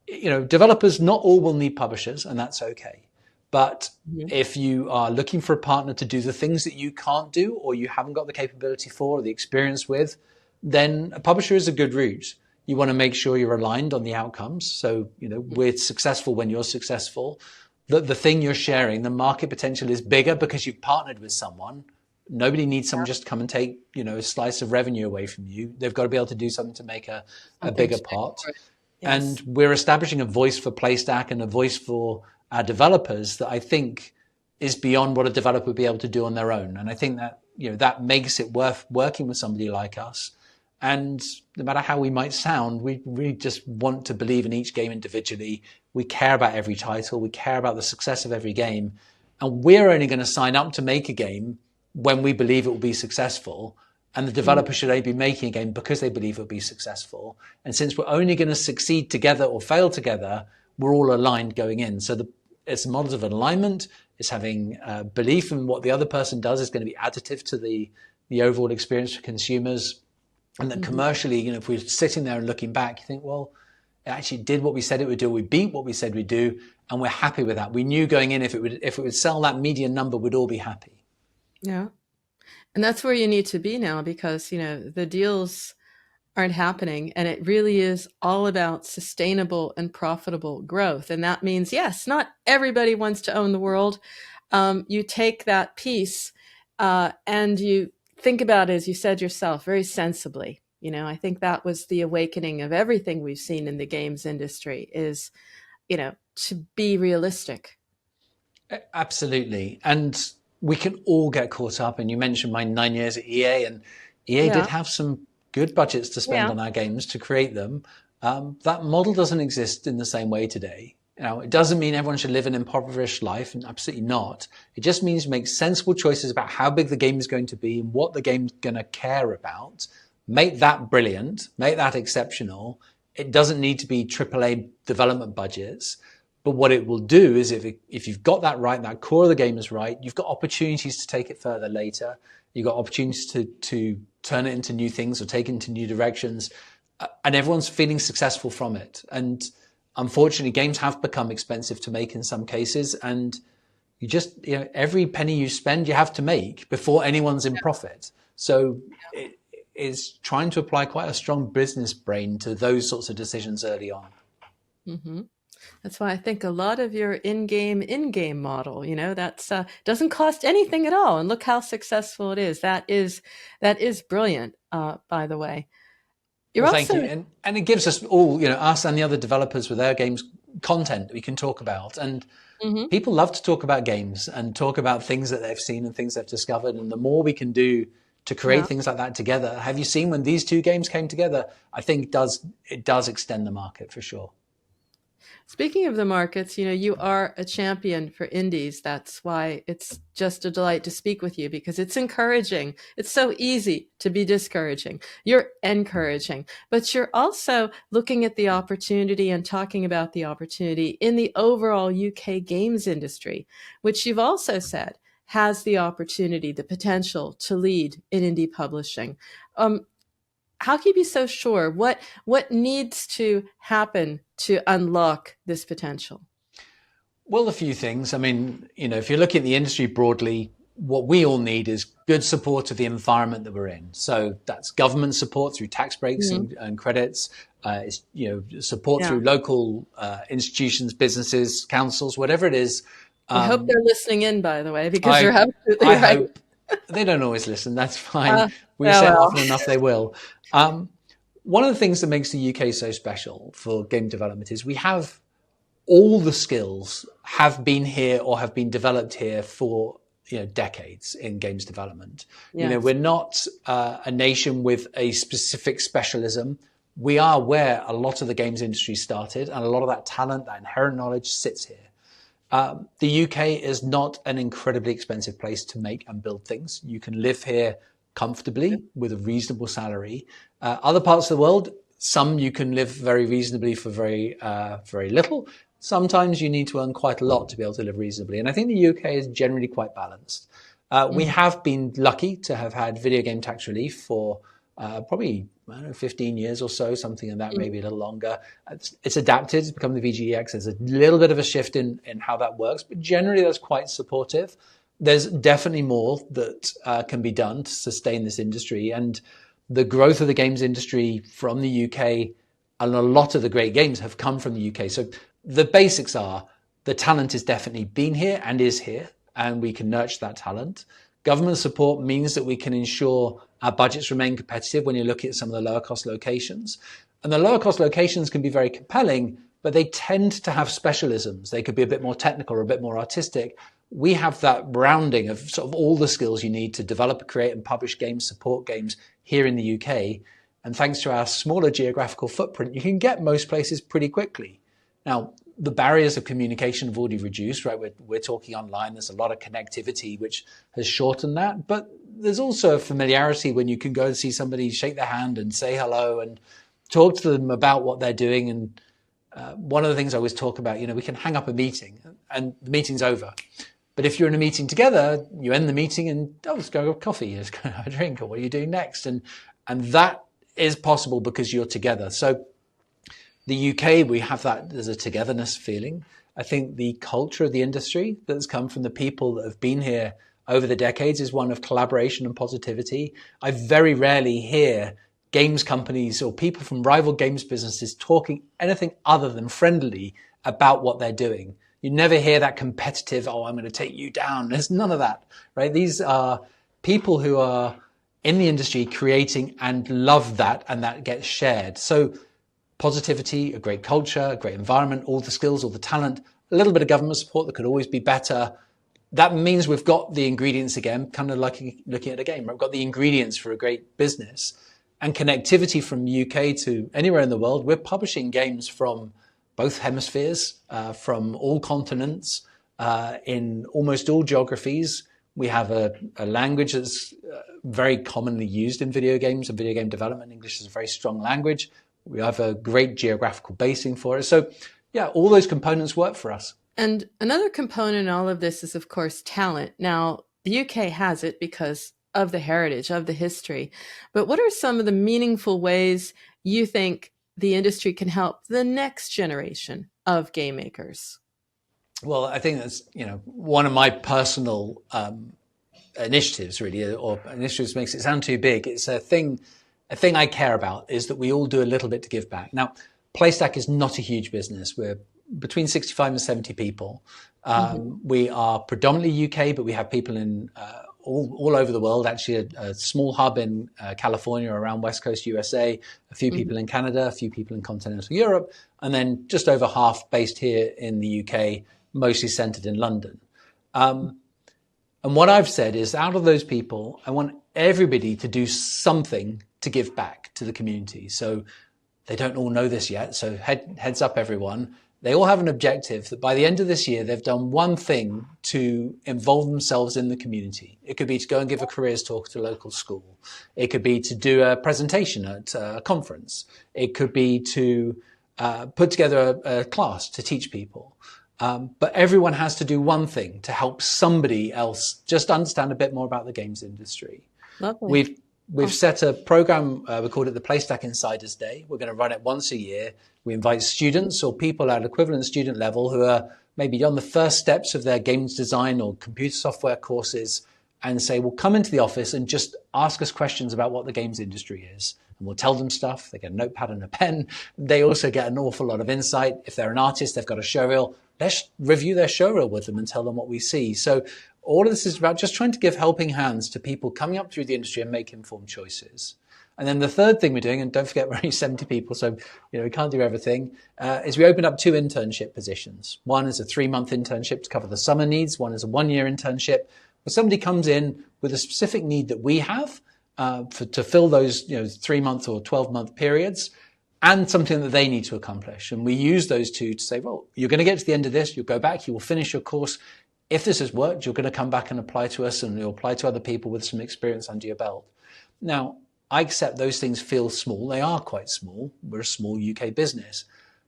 Speaker 1: developers, not all will need publishers, and that's okay. But if you are looking for a partner to do the things that you can't do, or you haven't got the capability for, or the experience with, then a publisher is a good route. You want to make sure you're aligned on the outcomes. So, we're successful when you're successful. The thing you're sharing, the market potential is bigger because you've partnered with someone. Nobody needs someone just to come and take, a slice of revenue away from you. They've got to be able to do something to make a bigger pot. Yes. And we're establishing a voice for Playstack and a voice for our developers that I think is beyond what a developer would be able to do on their own. And I think that, that makes it worth working with somebody like us. And no matter how we might sound, we just want to believe in each game individually. We care about every title. We care about the success of every game. And we're only going to sign up to make a game when we believe it will be successful. And the developer should only be making a game because they believe it will be successful. And since we're only going to succeed together or fail together, we're all aligned going in. So it's models of alignment. It's having belief in what the other person does is going to be additive to the overall experience for consumers. And then commercially, if we're sitting there and looking back, you think, well, it actually did what we said it would do. We beat what we said we'd do, and we're happy with that. We knew going in if it would sell that median number, we'd all be happy.
Speaker 2: Yeah. And that's where you need to be now, because, the deals aren't happening, and it really is all about sustainable and profitable growth. And that means, yes, not everybody wants to own the world. You take that piece and you think about it, as you said yourself, very sensibly. I think that was the awakening of everything we've seen in the games industry is, to be realistic.
Speaker 1: Absolutely. And we can all get caught up. And you mentioned my 9 years at EA, and EA did have some good budgets to spend on our games to create them. That model doesn't exist in the same way today. It doesn't mean everyone should live an impoverished life, and absolutely not. It just means make sensible choices about how big the game is going to be and what the game's going to care about. Make that brilliant, make that exceptional. It doesn't need to be AAA development budgets. But what it will do is if you've got that right, that core of the game is right, you've got opportunities to take it further later. You've got opportunities to turn it into new things or take it into new directions. And everyone's feeling successful from it. And unfortunately, games have become expensive to make in some cases. And you just, every penny you spend, you have to make before anyone's in profit. So it is trying to apply quite a strong business brain to those sorts of decisions early on.
Speaker 2: Mm-hmm. That's why I think a lot of your in-game model, that's doesn't cost anything at all. And look how successful it is. That is brilliant, by the way.
Speaker 1: Thank you. And it gives us all, us and the other developers with their games, content that we can talk about. And people love to talk about games and talk about things that they've seen and things they've discovered. And the more we can do to create things like that together. Have you seen when these two games came together? I think it does extend the market for sure.
Speaker 2: Speaking of the markets, you are a champion for indies. That's why it's just a delight to speak with you, because it's encouraging. It's so easy to be discouraging. You're encouraging, but you're also looking at the opportunity and talking about the opportunity in the overall UK games industry, which you've also said has the opportunity, the potential to lead in indie publishing. How can you be so sure? What needs to happen to unlock this potential?
Speaker 1: Well, a few things. I mean, if you're looking at the industry broadly, what we all need is good support of the environment that we're in. So that's government support through tax breaks and credits. It's, support through local institutions, businesses, councils, whatever it is.
Speaker 2: I hope they're listening in, by the way, because you're absolutely right.
Speaker 1: I hope they don't always listen. That's fine. We say often enough they will. One of the things that makes the UK so special for game development is we have all the skills have been here or have been developed here for decades in games development.
Speaker 2: Yes.
Speaker 1: We're not a nation with a specific specialism. We are where a lot of the games industry started, and a lot of that talent, that inherent knowledge sits here. The UK is not an incredibly expensive place to make and build things. You can live here comfortably with a reasonable salary. Other parts of the world, some you can live very reasonably for very little. Sometimes you need to earn quite a lot to be able to live reasonably. And I think the UK is generally quite balanced. We have been lucky to have had video game tax relief for probably 15 years or so, something like that, maybe a little longer. It's adapted, it's become the VGEX. There's a little bit of a shift in how that works, but generally that's quite supportive. There's definitely more that can be done to sustain this industry. And the growth of the games industry from the UK, and a lot of the great games have come from the UK. So the basics are the talent has definitely been here and is here, and we can nurture that talent. Government support means that we can ensure our budgets remain competitive when you look at some of the lower cost locations. And the lower cost locations can be very compelling, but they tend to have specialisms. They could be a bit more technical or a bit more artistic. We have that rounding of sort of all the skills you need to develop, create and publish games, support games here in the UK. And thanks to our smaller geographical footprint, you can get most places pretty quickly. Now, the barriers of communication have already reduced, right? We're talking online. There's a lot of connectivity, which has shortened that. But there's also a familiarity when you can go and see somebody, shake their hand and say hello and talk to them about what they're doing. And one of the things I always talk about, we can hang up a meeting and the meeting's over. But if you're in a meeting together, you end the meeting and, let's go have a coffee, let's go have a drink, or what are you doing next? And that is possible because you're together. So the UK, we have that, there's a togetherness feeling. I think the culture of the industry that's come from the people that have been here over the decades is one of collaboration and positivity. I very rarely hear games companies or people from rival games businesses talking anything other than friendly about what they're doing. You never hear that competitive, I'm going to take you down. There's none of that, right? These are people who are in the industry creating and love that, and that gets shared. So positivity, a great culture, a great environment, all the skills, all the talent, a little bit of government support that could always be better. That means we've got the ingredients again, kind of like looking at a game. We've got the ingredients for a great business and connectivity from UK to anywhere in the world. We're publishing games from both hemispheres, from all continents, in almost all geographies. We have a language that's very commonly used in video games and video game development. English is a very strong language. We have a great geographical basing for it. So yeah, all those components work for us.
Speaker 2: And another component in all of this is, of course, talent. Now, the UK has it because of the heritage, of the history. But what are some of the meaningful ways you think the industry can help the next generation of game makers?
Speaker 1: Well, I think that's, one of my personal initiatives, really, or initiatives makes it sound too big. It's a thing I care about is that we all do a little bit to give back. Now, Playstack is not a huge business. We're between 65 and 70 people. We are predominantly UK, but we have people in all over the world. Actually, a small hub in California around West Coast USA, a few people in Canada, a few people in continental Europe, and then just over half based here in the UK, mostly centered in London. And what I've said is, out of those people, I want everybody to do something to give back to the community. So they don't all know this yet. So heads up, everyone. They all have an objective that by the end of this year, they've done one thing to involve themselves in the community. It could be to go and give a careers talk at a local school. It could be to do a presentation at a conference. It could be to put together a class to teach people. But everyone has to do one thing to help somebody else just understand a bit more about the games industry.
Speaker 2: Lovely.
Speaker 1: We've set a program, we called it the Playstack Insiders Day. We're going to run it once a year. We invite students or people at equivalent student level who are maybe on the first steps of their games design or computer software courses and say, well, come into the office and just ask us questions about what the games industry is. And we'll tell them stuff. They get a notepad and a pen. They also get an awful lot of insight. If they're an artist, they've got a showreel. Let's review their showreel with them and tell them what we see. So all of this is about just trying to give helping hands to people coming up through the industry and make informed choices. And then the third thing we're doing, and don't forget we're only 70 people, so we can't do everything, is we opened up 2 internship positions. One is a 3-month internship to cover the summer needs. One is a 1-year internship where somebody comes in with a specific need that we have to fill those 3-month or 12-month periods, and something that they need to accomplish. And we use those two to say, well, you're going to get to the end of this, you'll go back, you will finish your course. If this has worked, you're going to come back and apply to us, and you'll apply to other people with some experience under your belt. Now, I accept those things feel small. They are quite small. We're a small UK business.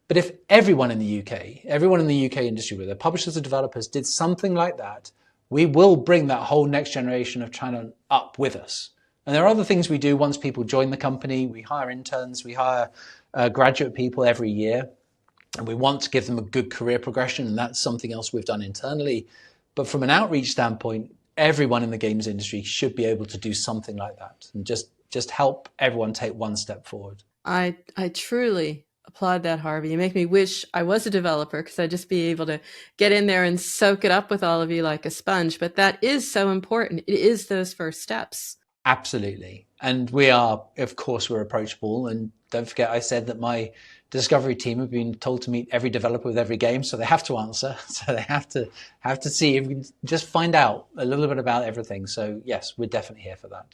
Speaker 1: But if everyone in the UK industry, whether publishers or developers, did something like that, we will bring that whole next generation of China up with us. And there are other things we do once people join the company. We hire interns, we hire graduate people every year, and we want to give them a good career progression. And that's something else we've done internally. But from an outreach standpoint, everyone in the games industry should be able to do something like that and just help everyone take one step forward.
Speaker 2: I truly applaud that, Harvey. You make me wish I was a developer, because I'd just be able to get in there and soak it up with all of you like a sponge. But that is so important. It is those first steps.
Speaker 1: Absolutely. And we are, of course, we're approachable. And don't forget, I said that my discovery team have been told to meet every developer with every game, so they have to answer. So they have to see if we can just find out a little bit about everything. So yes, we're definitely here for that.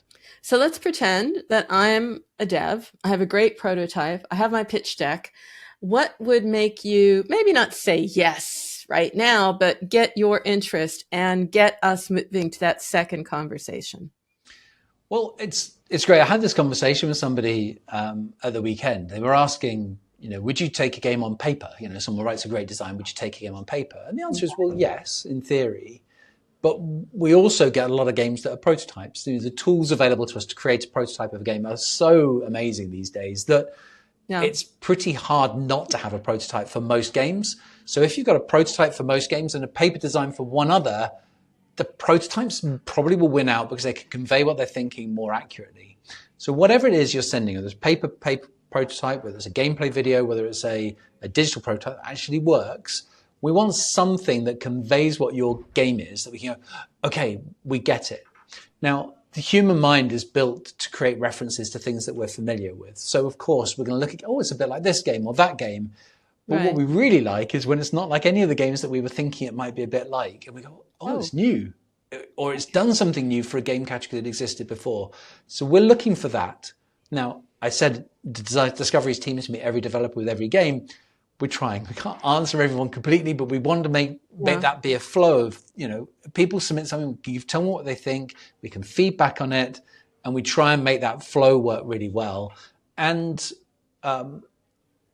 Speaker 2: So let's pretend that I'm a dev. I have a great prototype. I have my pitch deck. What would make you maybe not say yes right now, but get your interest and get us moving to that second conversation?
Speaker 1: Well, it's great. I had this conversation with somebody at the weekend. They were asking, would you take a game on paper? Someone writes a great design, would you take a game on paper? And the answer is, well, yes, in theory. But we also get a lot of games that are prototypes. The tools available to us to create a prototype of a game are so amazing these days that it's pretty hard not to have a prototype for most games. So if you've got a prototype for most games and a paper design for one other, the prototypes probably will win out because they can convey what they're thinking more accurately. So whatever it is you're sending, whether it's paper prototype, whether it's a gameplay video, whether it's a digital prototype that actually works, we want something that conveys what your game is, that we can go, okay, we get it. Now, the human mind is built to create references to things that we're familiar with. So, of course, we're going to look at, it's a bit like this game or that game. But what we really like is when it's not like any of the games that we were thinking it might be a bit like. And we go, it's new. Or it's done something new for a game category that existed before. So we're looking for that. Now, I said the Discovery's team is to meet every developer with every game. We're trying. We can't answer everyone completely, but we want to make that be a flow of, people submit something, you tell them what they think, we can feedback on it, and we try and make that flow work really well. And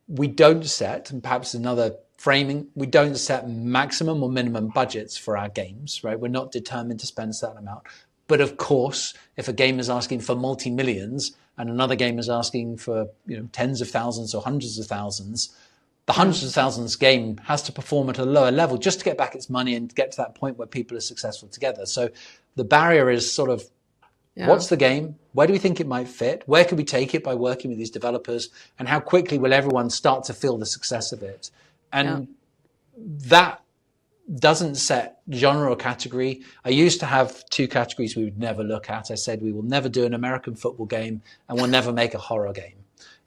Speaker 1: we don't set, and perhaps another framing, we don't set maximum or minimum budgets for our games, right? We're not determined to spend a certain amount. But of course, if a game is asking for multi-millions and another game is asking for tens of thousands or hundreds of thousands, the hundreds of thousands game has to perform at a lower level just to get back its money and get to that point where people are successful together. So the barrier is sort of, what's the game? Where do we think it might fit? Where can we take it by working with these developers? And how quickly will everyone start to feel the success of it? And that doesn't set genre or category. I used to have 2 categories we would never look at. I said we will never do an American football game and we'll never make a horror game.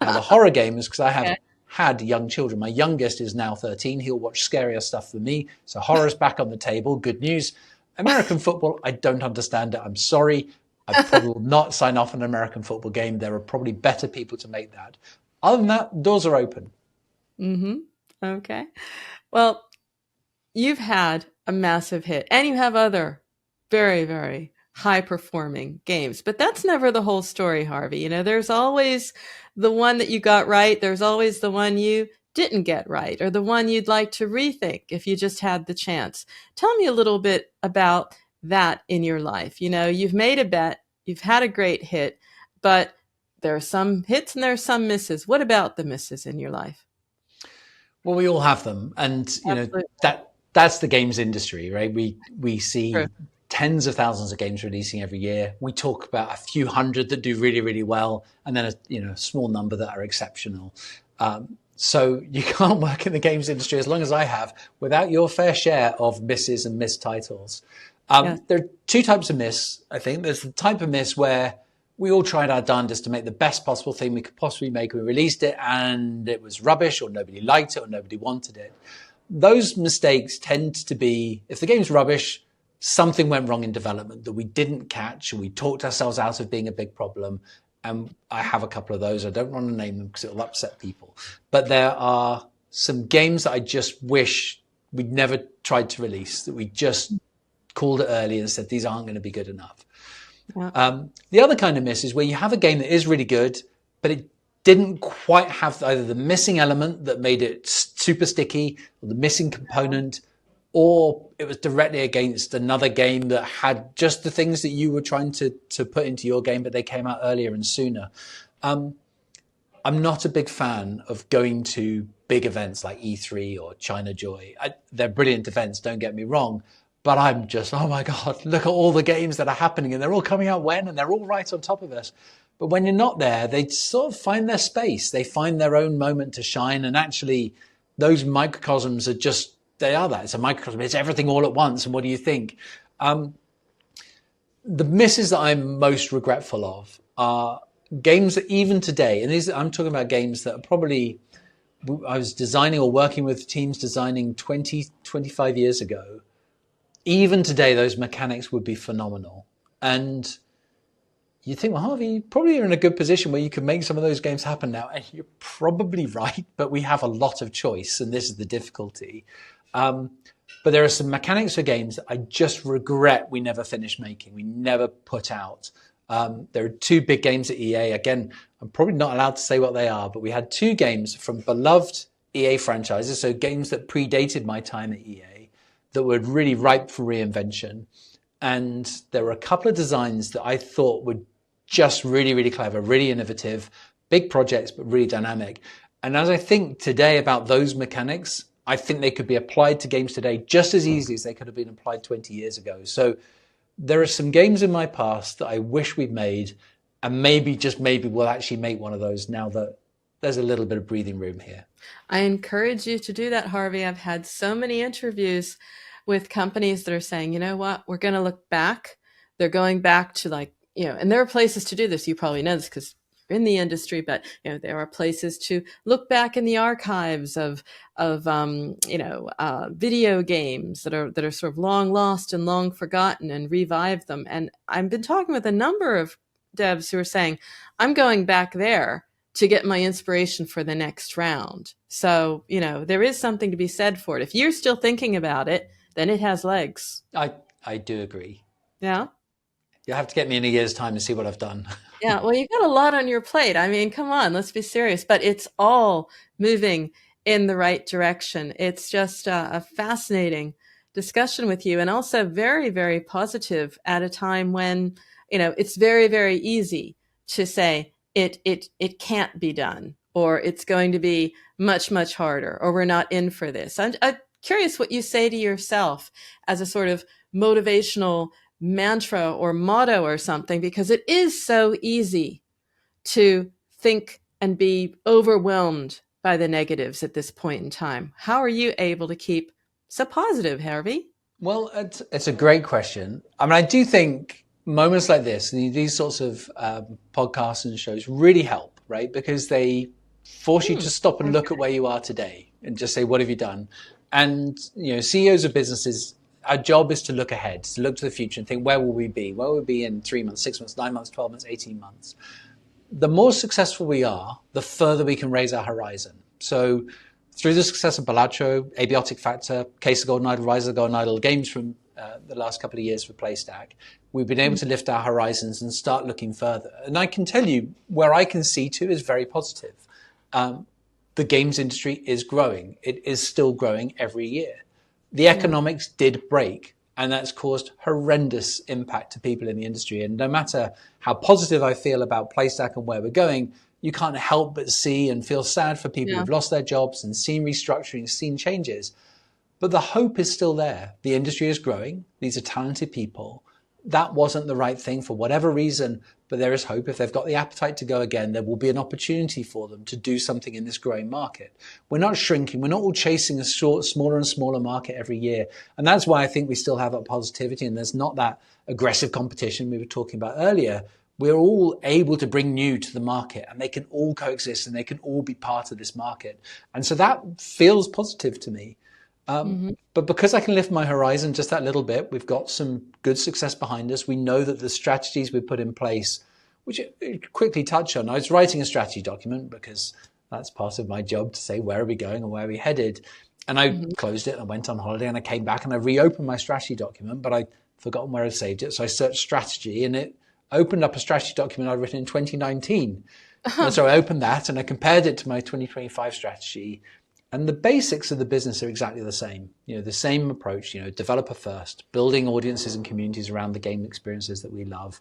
Speaker 1: Now, the horror game is because I have had young children. My youngest is now 13. He'll watch scarier stuff than me. So horror's back on the table. Good news. American football, I don't understand it. I'm sorry. I probably will not sign off on an American football game. There are probably better people to make that. Other than that, doors are open.
Speaker 2: Mm-hmm. Okay. Well, you've had a massive hit and you have other very, very high performing games, but that's never the whole story, Harvey. There's always the one that you got right. There's always the one you didn't get right, or the one you'd like to rethink if you just had the chance. Tell me a little bit about that in your life. You've made a bet, you've had a great hit, but there are some hits and there are some misses. What about the misses in your life?
Speaker 1: Well, we all have them. And, that's the games industry, right? We see tens of thousands of games releasing every year. We talk about a few hundred that do really, really well, and then a small number that are exceptional. So you can't work in the games industry, as long as I have, without your fair share of misses and missed titles. There are 2 types of miss, I think. There's the type of miss where we all tried our darndest to make the best possible thing we could possibly make. We released it and it was rubbish, or nobody liked it, or nobody wanted it. Those mistakes tend to be, if the game's rubbish, something went wrong in development that we didn't catch, and we talked ourselves out of being a big problem. And I have a couple of those. I don't want to name them because it'll upset people. But there are some games that I just wish we'd never tried to release, that we just called it early and said, these aren't going to be good enough. Yeah. The other kind of miss is where you have a game that is really good, but it didn't quite have either the missing element that made it super sticky, or the missing component, or it was directly against another game that had just the things that you were trying to put into your game, but they came out earlier and sooner. I'm not a big fan of going to big events like E3 or China Joy. They're brilliant events, don't get me wrong, but I'm just, oh my God, look at all the games that are happening, and they're all coming out when, and they're all right on top of us. But when you're not there, they sort of find their space. They find their own moment to shine. And actually, those microcosms are just, they are that. It's a microcosm. It's everything all at once. And what do you think? The misses that I'm most regretful of are games that even today, and these, I'm talking about games that are probably, I was designing or working with teams designing 20, 25 years ago. Even today, those mechanics would be phenomenal. And you think, well, Harvey, you probably are in a good position where you can make some of those games happen now. And you're probably right, but we have a lot of choice, and this is the difficulty. But there are some mechanics for games that I just regret we never finished making, we never put out. There are two big games at EA. Again, I'm probably not allowed to say what they are, but we had two games from beloved EA franchises, so games that predated my time at EA, that were really ripe for reinvention. And there were a couple of designs that I thought were just really, really clever, really innovative, big projects, but really dynamic. And as I think today about those mechanics, I think they could be applied to games today just as easily as they could have been applied 20 years ago. So there are some games in my past that I wish we'd made, and maybe, just maybe, we'll actually make one of those now that there's a little bit of breathing room here.
Speaker 2: I encourage you to do that, Harvey. I've had so many interviews with companies that are saying, you know what, we're going to look back. They're going back to, like, you know, and there are places to do this. You probably know this because you're in the industry, but, you know, there are places to look back in the archives of video games that are sort of long lost and long forgotten, and revive them. And I've been talking with a number of devs who are saying, I'm going back there to get my inspiration for the next round. So, you know, there is something to be said for it. If you're still thinking about it, then it has legs.
Speaker 1: I do agree.
Speaker 2: Yeah.
Speaker 1: You'll have to get me in a year's time to see what I've done.
Speaker 2: Yeah. Well, you've got a lot on your plate. I mean, come on, let's be serious. But it's all moving in the right direction. It's just a fascinating discussion with you, and also very, very positive at a time when, you know, it's very, very easy to say it can't be done, or it's going to be much, much harder, or we're not in for this. I'm curious what you say to yourself as a sort of motivational mantra or motto or something, because it is so easy to think and be overwhelmed by the negatives at this point in time. How are you able to keep so positive, Harvey?
Speaker 1: Well, it's a great question. I mean, I do think moments like this, these sorts of podcasts and shows really help, right? Because they force you to stop and look at where you are today and just say, what have you done? And, you know, CEOs of businesses, our job is to look ahead, to look to the future and think, where will we be? Where will we be in 3 months, 6 months, 9 months, 12 months, 18 months? The more successful we are, the further we can raise our horizon. So through the success of Balatro, Abiotic Factor, Case of Golden Idol, Rise of the Golden Idol, games from the last couple of years for Playstack, we've been able to lift our horizons and start looking further. And I can tell you, where I can see to is very positive. The games industry is growing. It is still growing every year. The economics did break, and that's caused horrendous impact to people in the industry. And no matter how positive I feel about Playstack and where we're going, you can't help but see and feel sad for people who've lost their jobs and seen restructuring, seen changes. But the hope is still there. The industry is growing. These are talented people. That wasn't the right thing for whatever reason, but there is hope. If they've got the appetite to go again, there will be an opportunity for them to do something in this growing market. We're not shrinking. We're not all chasing a smaller and smaller market every year. And that's why I think we still have that positivity, and there's not that aggressive competition we were talking about earlier. we're all able to bring new to the market, and they can all coexist and they can all be part of this market. And so that feels positive to me. But because I can lift my horizon just that little bit, we've got some good success behind us. We know that the strategies we put in place, which I quickly touch on. I was writing a strategy document because that's part of my job to say, where are we going and where are we headed? And I closed it and I went on holiday and I came back and I reopened my strategy document, but I'd forgotten where I saved it. So I searched strategy and it opened up a strategy document I'd written in 2019. And so I opened that and I compared it to my 2025 strategy. And the basics of the business are exactly the same. The same approach, developer first, building audiences and communities around the game experiences that we love,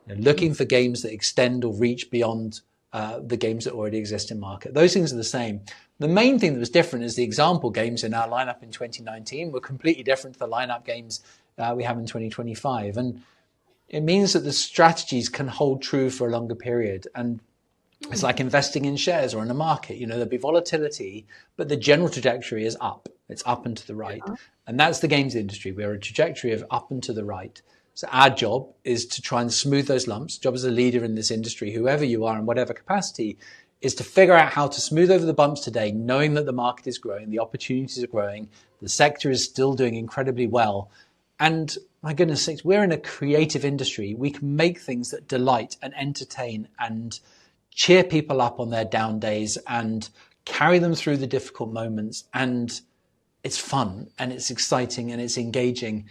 Speaker 1: looking for games that extend or reach beyond the games that already exist in market. Those things are the same. The main thing that was different is the example games in our lineup in 2019 were completely different to the lineup games we have in 2025. And it means that the strategies can hold true for a longer period. And it's like investing in shares or in a market. There'll be volatility, but the general trajectory is up. It's up and to the right. Yeah. And that's the games industry. We're a trajectory of up and to the right. So our job is to try and smooth those lumps. Job as a leader in this industry, whoever you are in whatever capacity, is to figure out how to smooth over the bumps today, knowing that the market is growing, the opportunities are growing, the sector is still doing incredibly well. And my goodness sakes, we're in a creative industry. We can make things that delight and entertain and cheer people up on their down days and carry them through the difficult moments. And it's fun and it's exciting and it's engaging.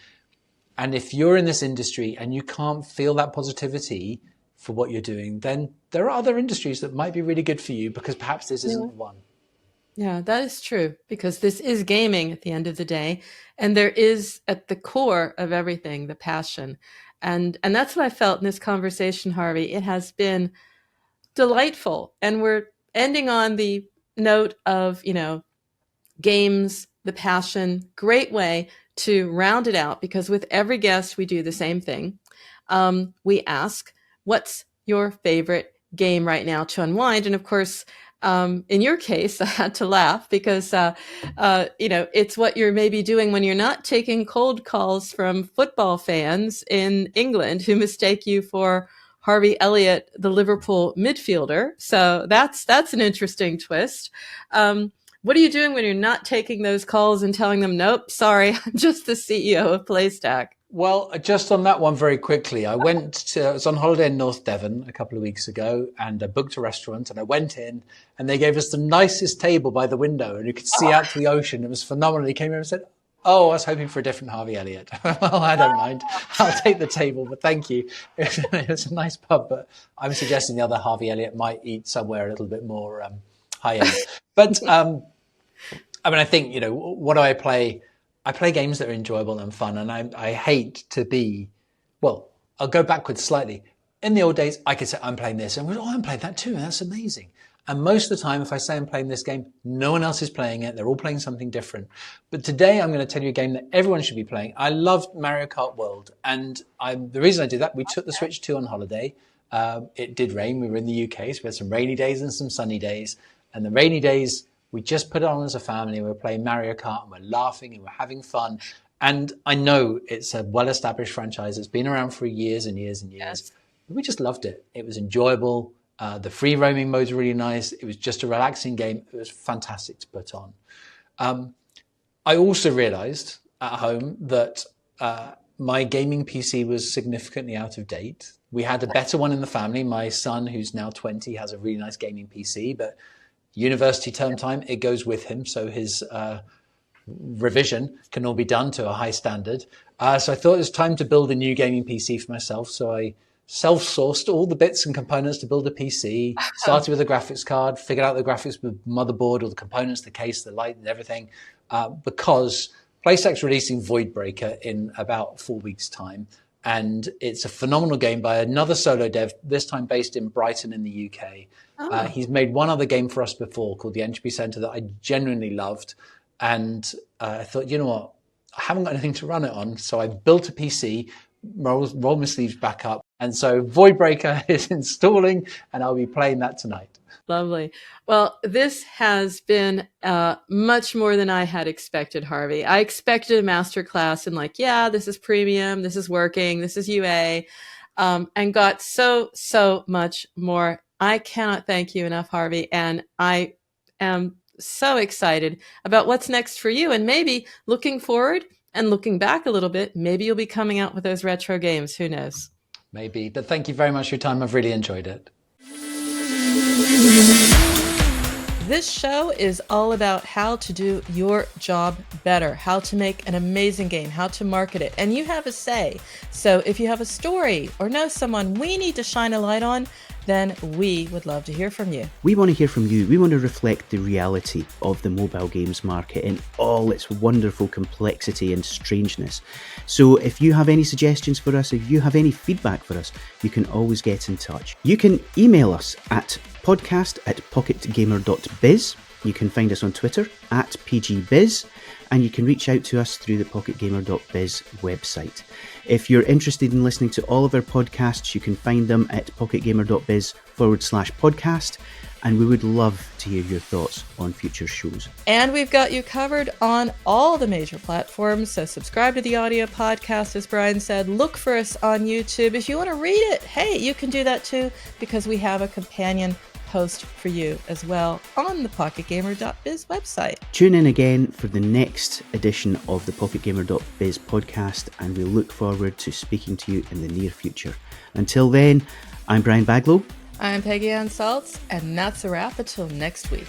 Speaker 1: And if you're in this industry and you can't feel that positivity for what you're doing, then there are other industries that might be really good for you, because perhaps this isn't one.
Speaker 2: Yeah, that is true, because this is gaming at the end of the day. And there is at the core of everything, the passion. And that's what I felt in this conversation, Harvey. It has been delightful. And we're ending on the note of, games, the passion, great way to round it out, because with every guest, we do the same thing. We ask, what's your favorite game right now to unwind? And of course, in your case, I had to laugh because, it's what you're maybe doing when you're not taking cold calls from football fans in England who mistake you for Harvey Elliott, the Liverpool midfielder. So that's an interesting twist. What are you doing when you're not taking those calls and telling them, nope, sorry, I'm just the CEO of Playstack?
Speaker 1: Well, just on that one very quickly, I was on holiday in North Devon a couple of weeks ago, and I booked a restaurant and I went in and they gave us the nicest table by the window and you could see out to the ocean. It was phenomenal. He came in and said, oh, I was hoping for a different Harvey Elliott. Well, I don't mind. I'll take the table, but thank you. It's a nice pub, but I'm suggesting the other Harvey Elliott might eat somewhere a little bit more high end. But I think, what do I play? I play games that are enjoyable and fun, and I hate to be, well, I'll go backwards slightly. In the old days, I could say, I'm playing this, and I'm playing that too, and that's amazing. And most of the time, if I say I'm playing this game, no one else is playing it. They're all playing something different. But today, I'm going to tell you a game that everyone should be playing. I loved Mario Kart World, and the reason I did that, we took the Switch 2 on holiday. It did rain. We were in the UK, so we had some rainy days and some sunny days. And the rainy days, we just put it on as a family. We're playing Mario Kart and we're laughing and we're having fun. And I know it's a well-established franchise. It's been around for years and years and years. Yes. We just loved it. It was enjoyable. The free roaming mode's really nice. It was just a relaxing game. It was fantastic to put on. I also realized at home that my gaming PC was significantly out of date. We had a better one in the family. My son, who's now 20, has a really nice gaming PC, but university term time, it goes with him. So his revision can all be done to a high standard. So I thought it was time to build a new gaming PC for myself. So I self-sourced all the bits and components to build a PC, started with a graphics card, figured out the graphics with motherboard, all the components, the case, the light and everything, because Playstack's releasing Voidbreaker in about 4 weeks' time. And it's a phenomenal game by another solo dev, this time based in Brighton in the UK. Oh. He's made one other game for us before called The Entropy Center that I genuinely loved. And I thought, you know what? I haven't got anything to run it on. So I built a PC, rolled my sleeves back up. And so Voidbreaker is installing and I'll be playing that tonight.
Speaker 2: Lovely. Well, this has been much more than I had expected, Harvey. I expected a masterclass and this is premium, this is working, this is UA. and got so much more. I cannot thank you enough, Harvey. And I am so excited about what's next for you, and maybe looking forward and looking back a little bit, maybe you'll be coming out with those retro games. Who knows?
Speaker 1: Maybe. But thank you very much for your time. I've really enjoyed it.
Speaker 2: This show is all about how to do your job better, how to make an amazing game, how to market it, and you have a say. So if you have a story or know someone we need to shine a light on, then we would love to hear from you.
Speaker 3: We want to hear from you. We want to reflect the reality of the mobile games market in all its wonderful complexity and strangeness. So if you have any suggestions for us, if you have any feedback for us, you can always get in touch. You can email us at podcast@PocketGamer.biz. You can find us on Twitter @PGBiz, and you can reach out to us through the PocketGamer.biz website. If you're interested in listening to all of our podcasts, you can find them at PocketGamer.biz/podcast, and we would love to hear your thoughts on future shows.
Speaker 2: And we've got you covered on all the major platforms, so subscribe to the audio podcast, as Brian said. Look for us on YouTube. If you want to read it, hey, you can do that too, because we have a companion post for you as well on the PocketGamer.biz website.
Speaker 3: Tune in again for the next edition of the PocketGamer.biz podcast, and we look forward to speaking to you in the near future. Until then, I'm Brian Baglow.
Speaker 2: I'm Peggy Ann Saltz, and that's a wrap until next week.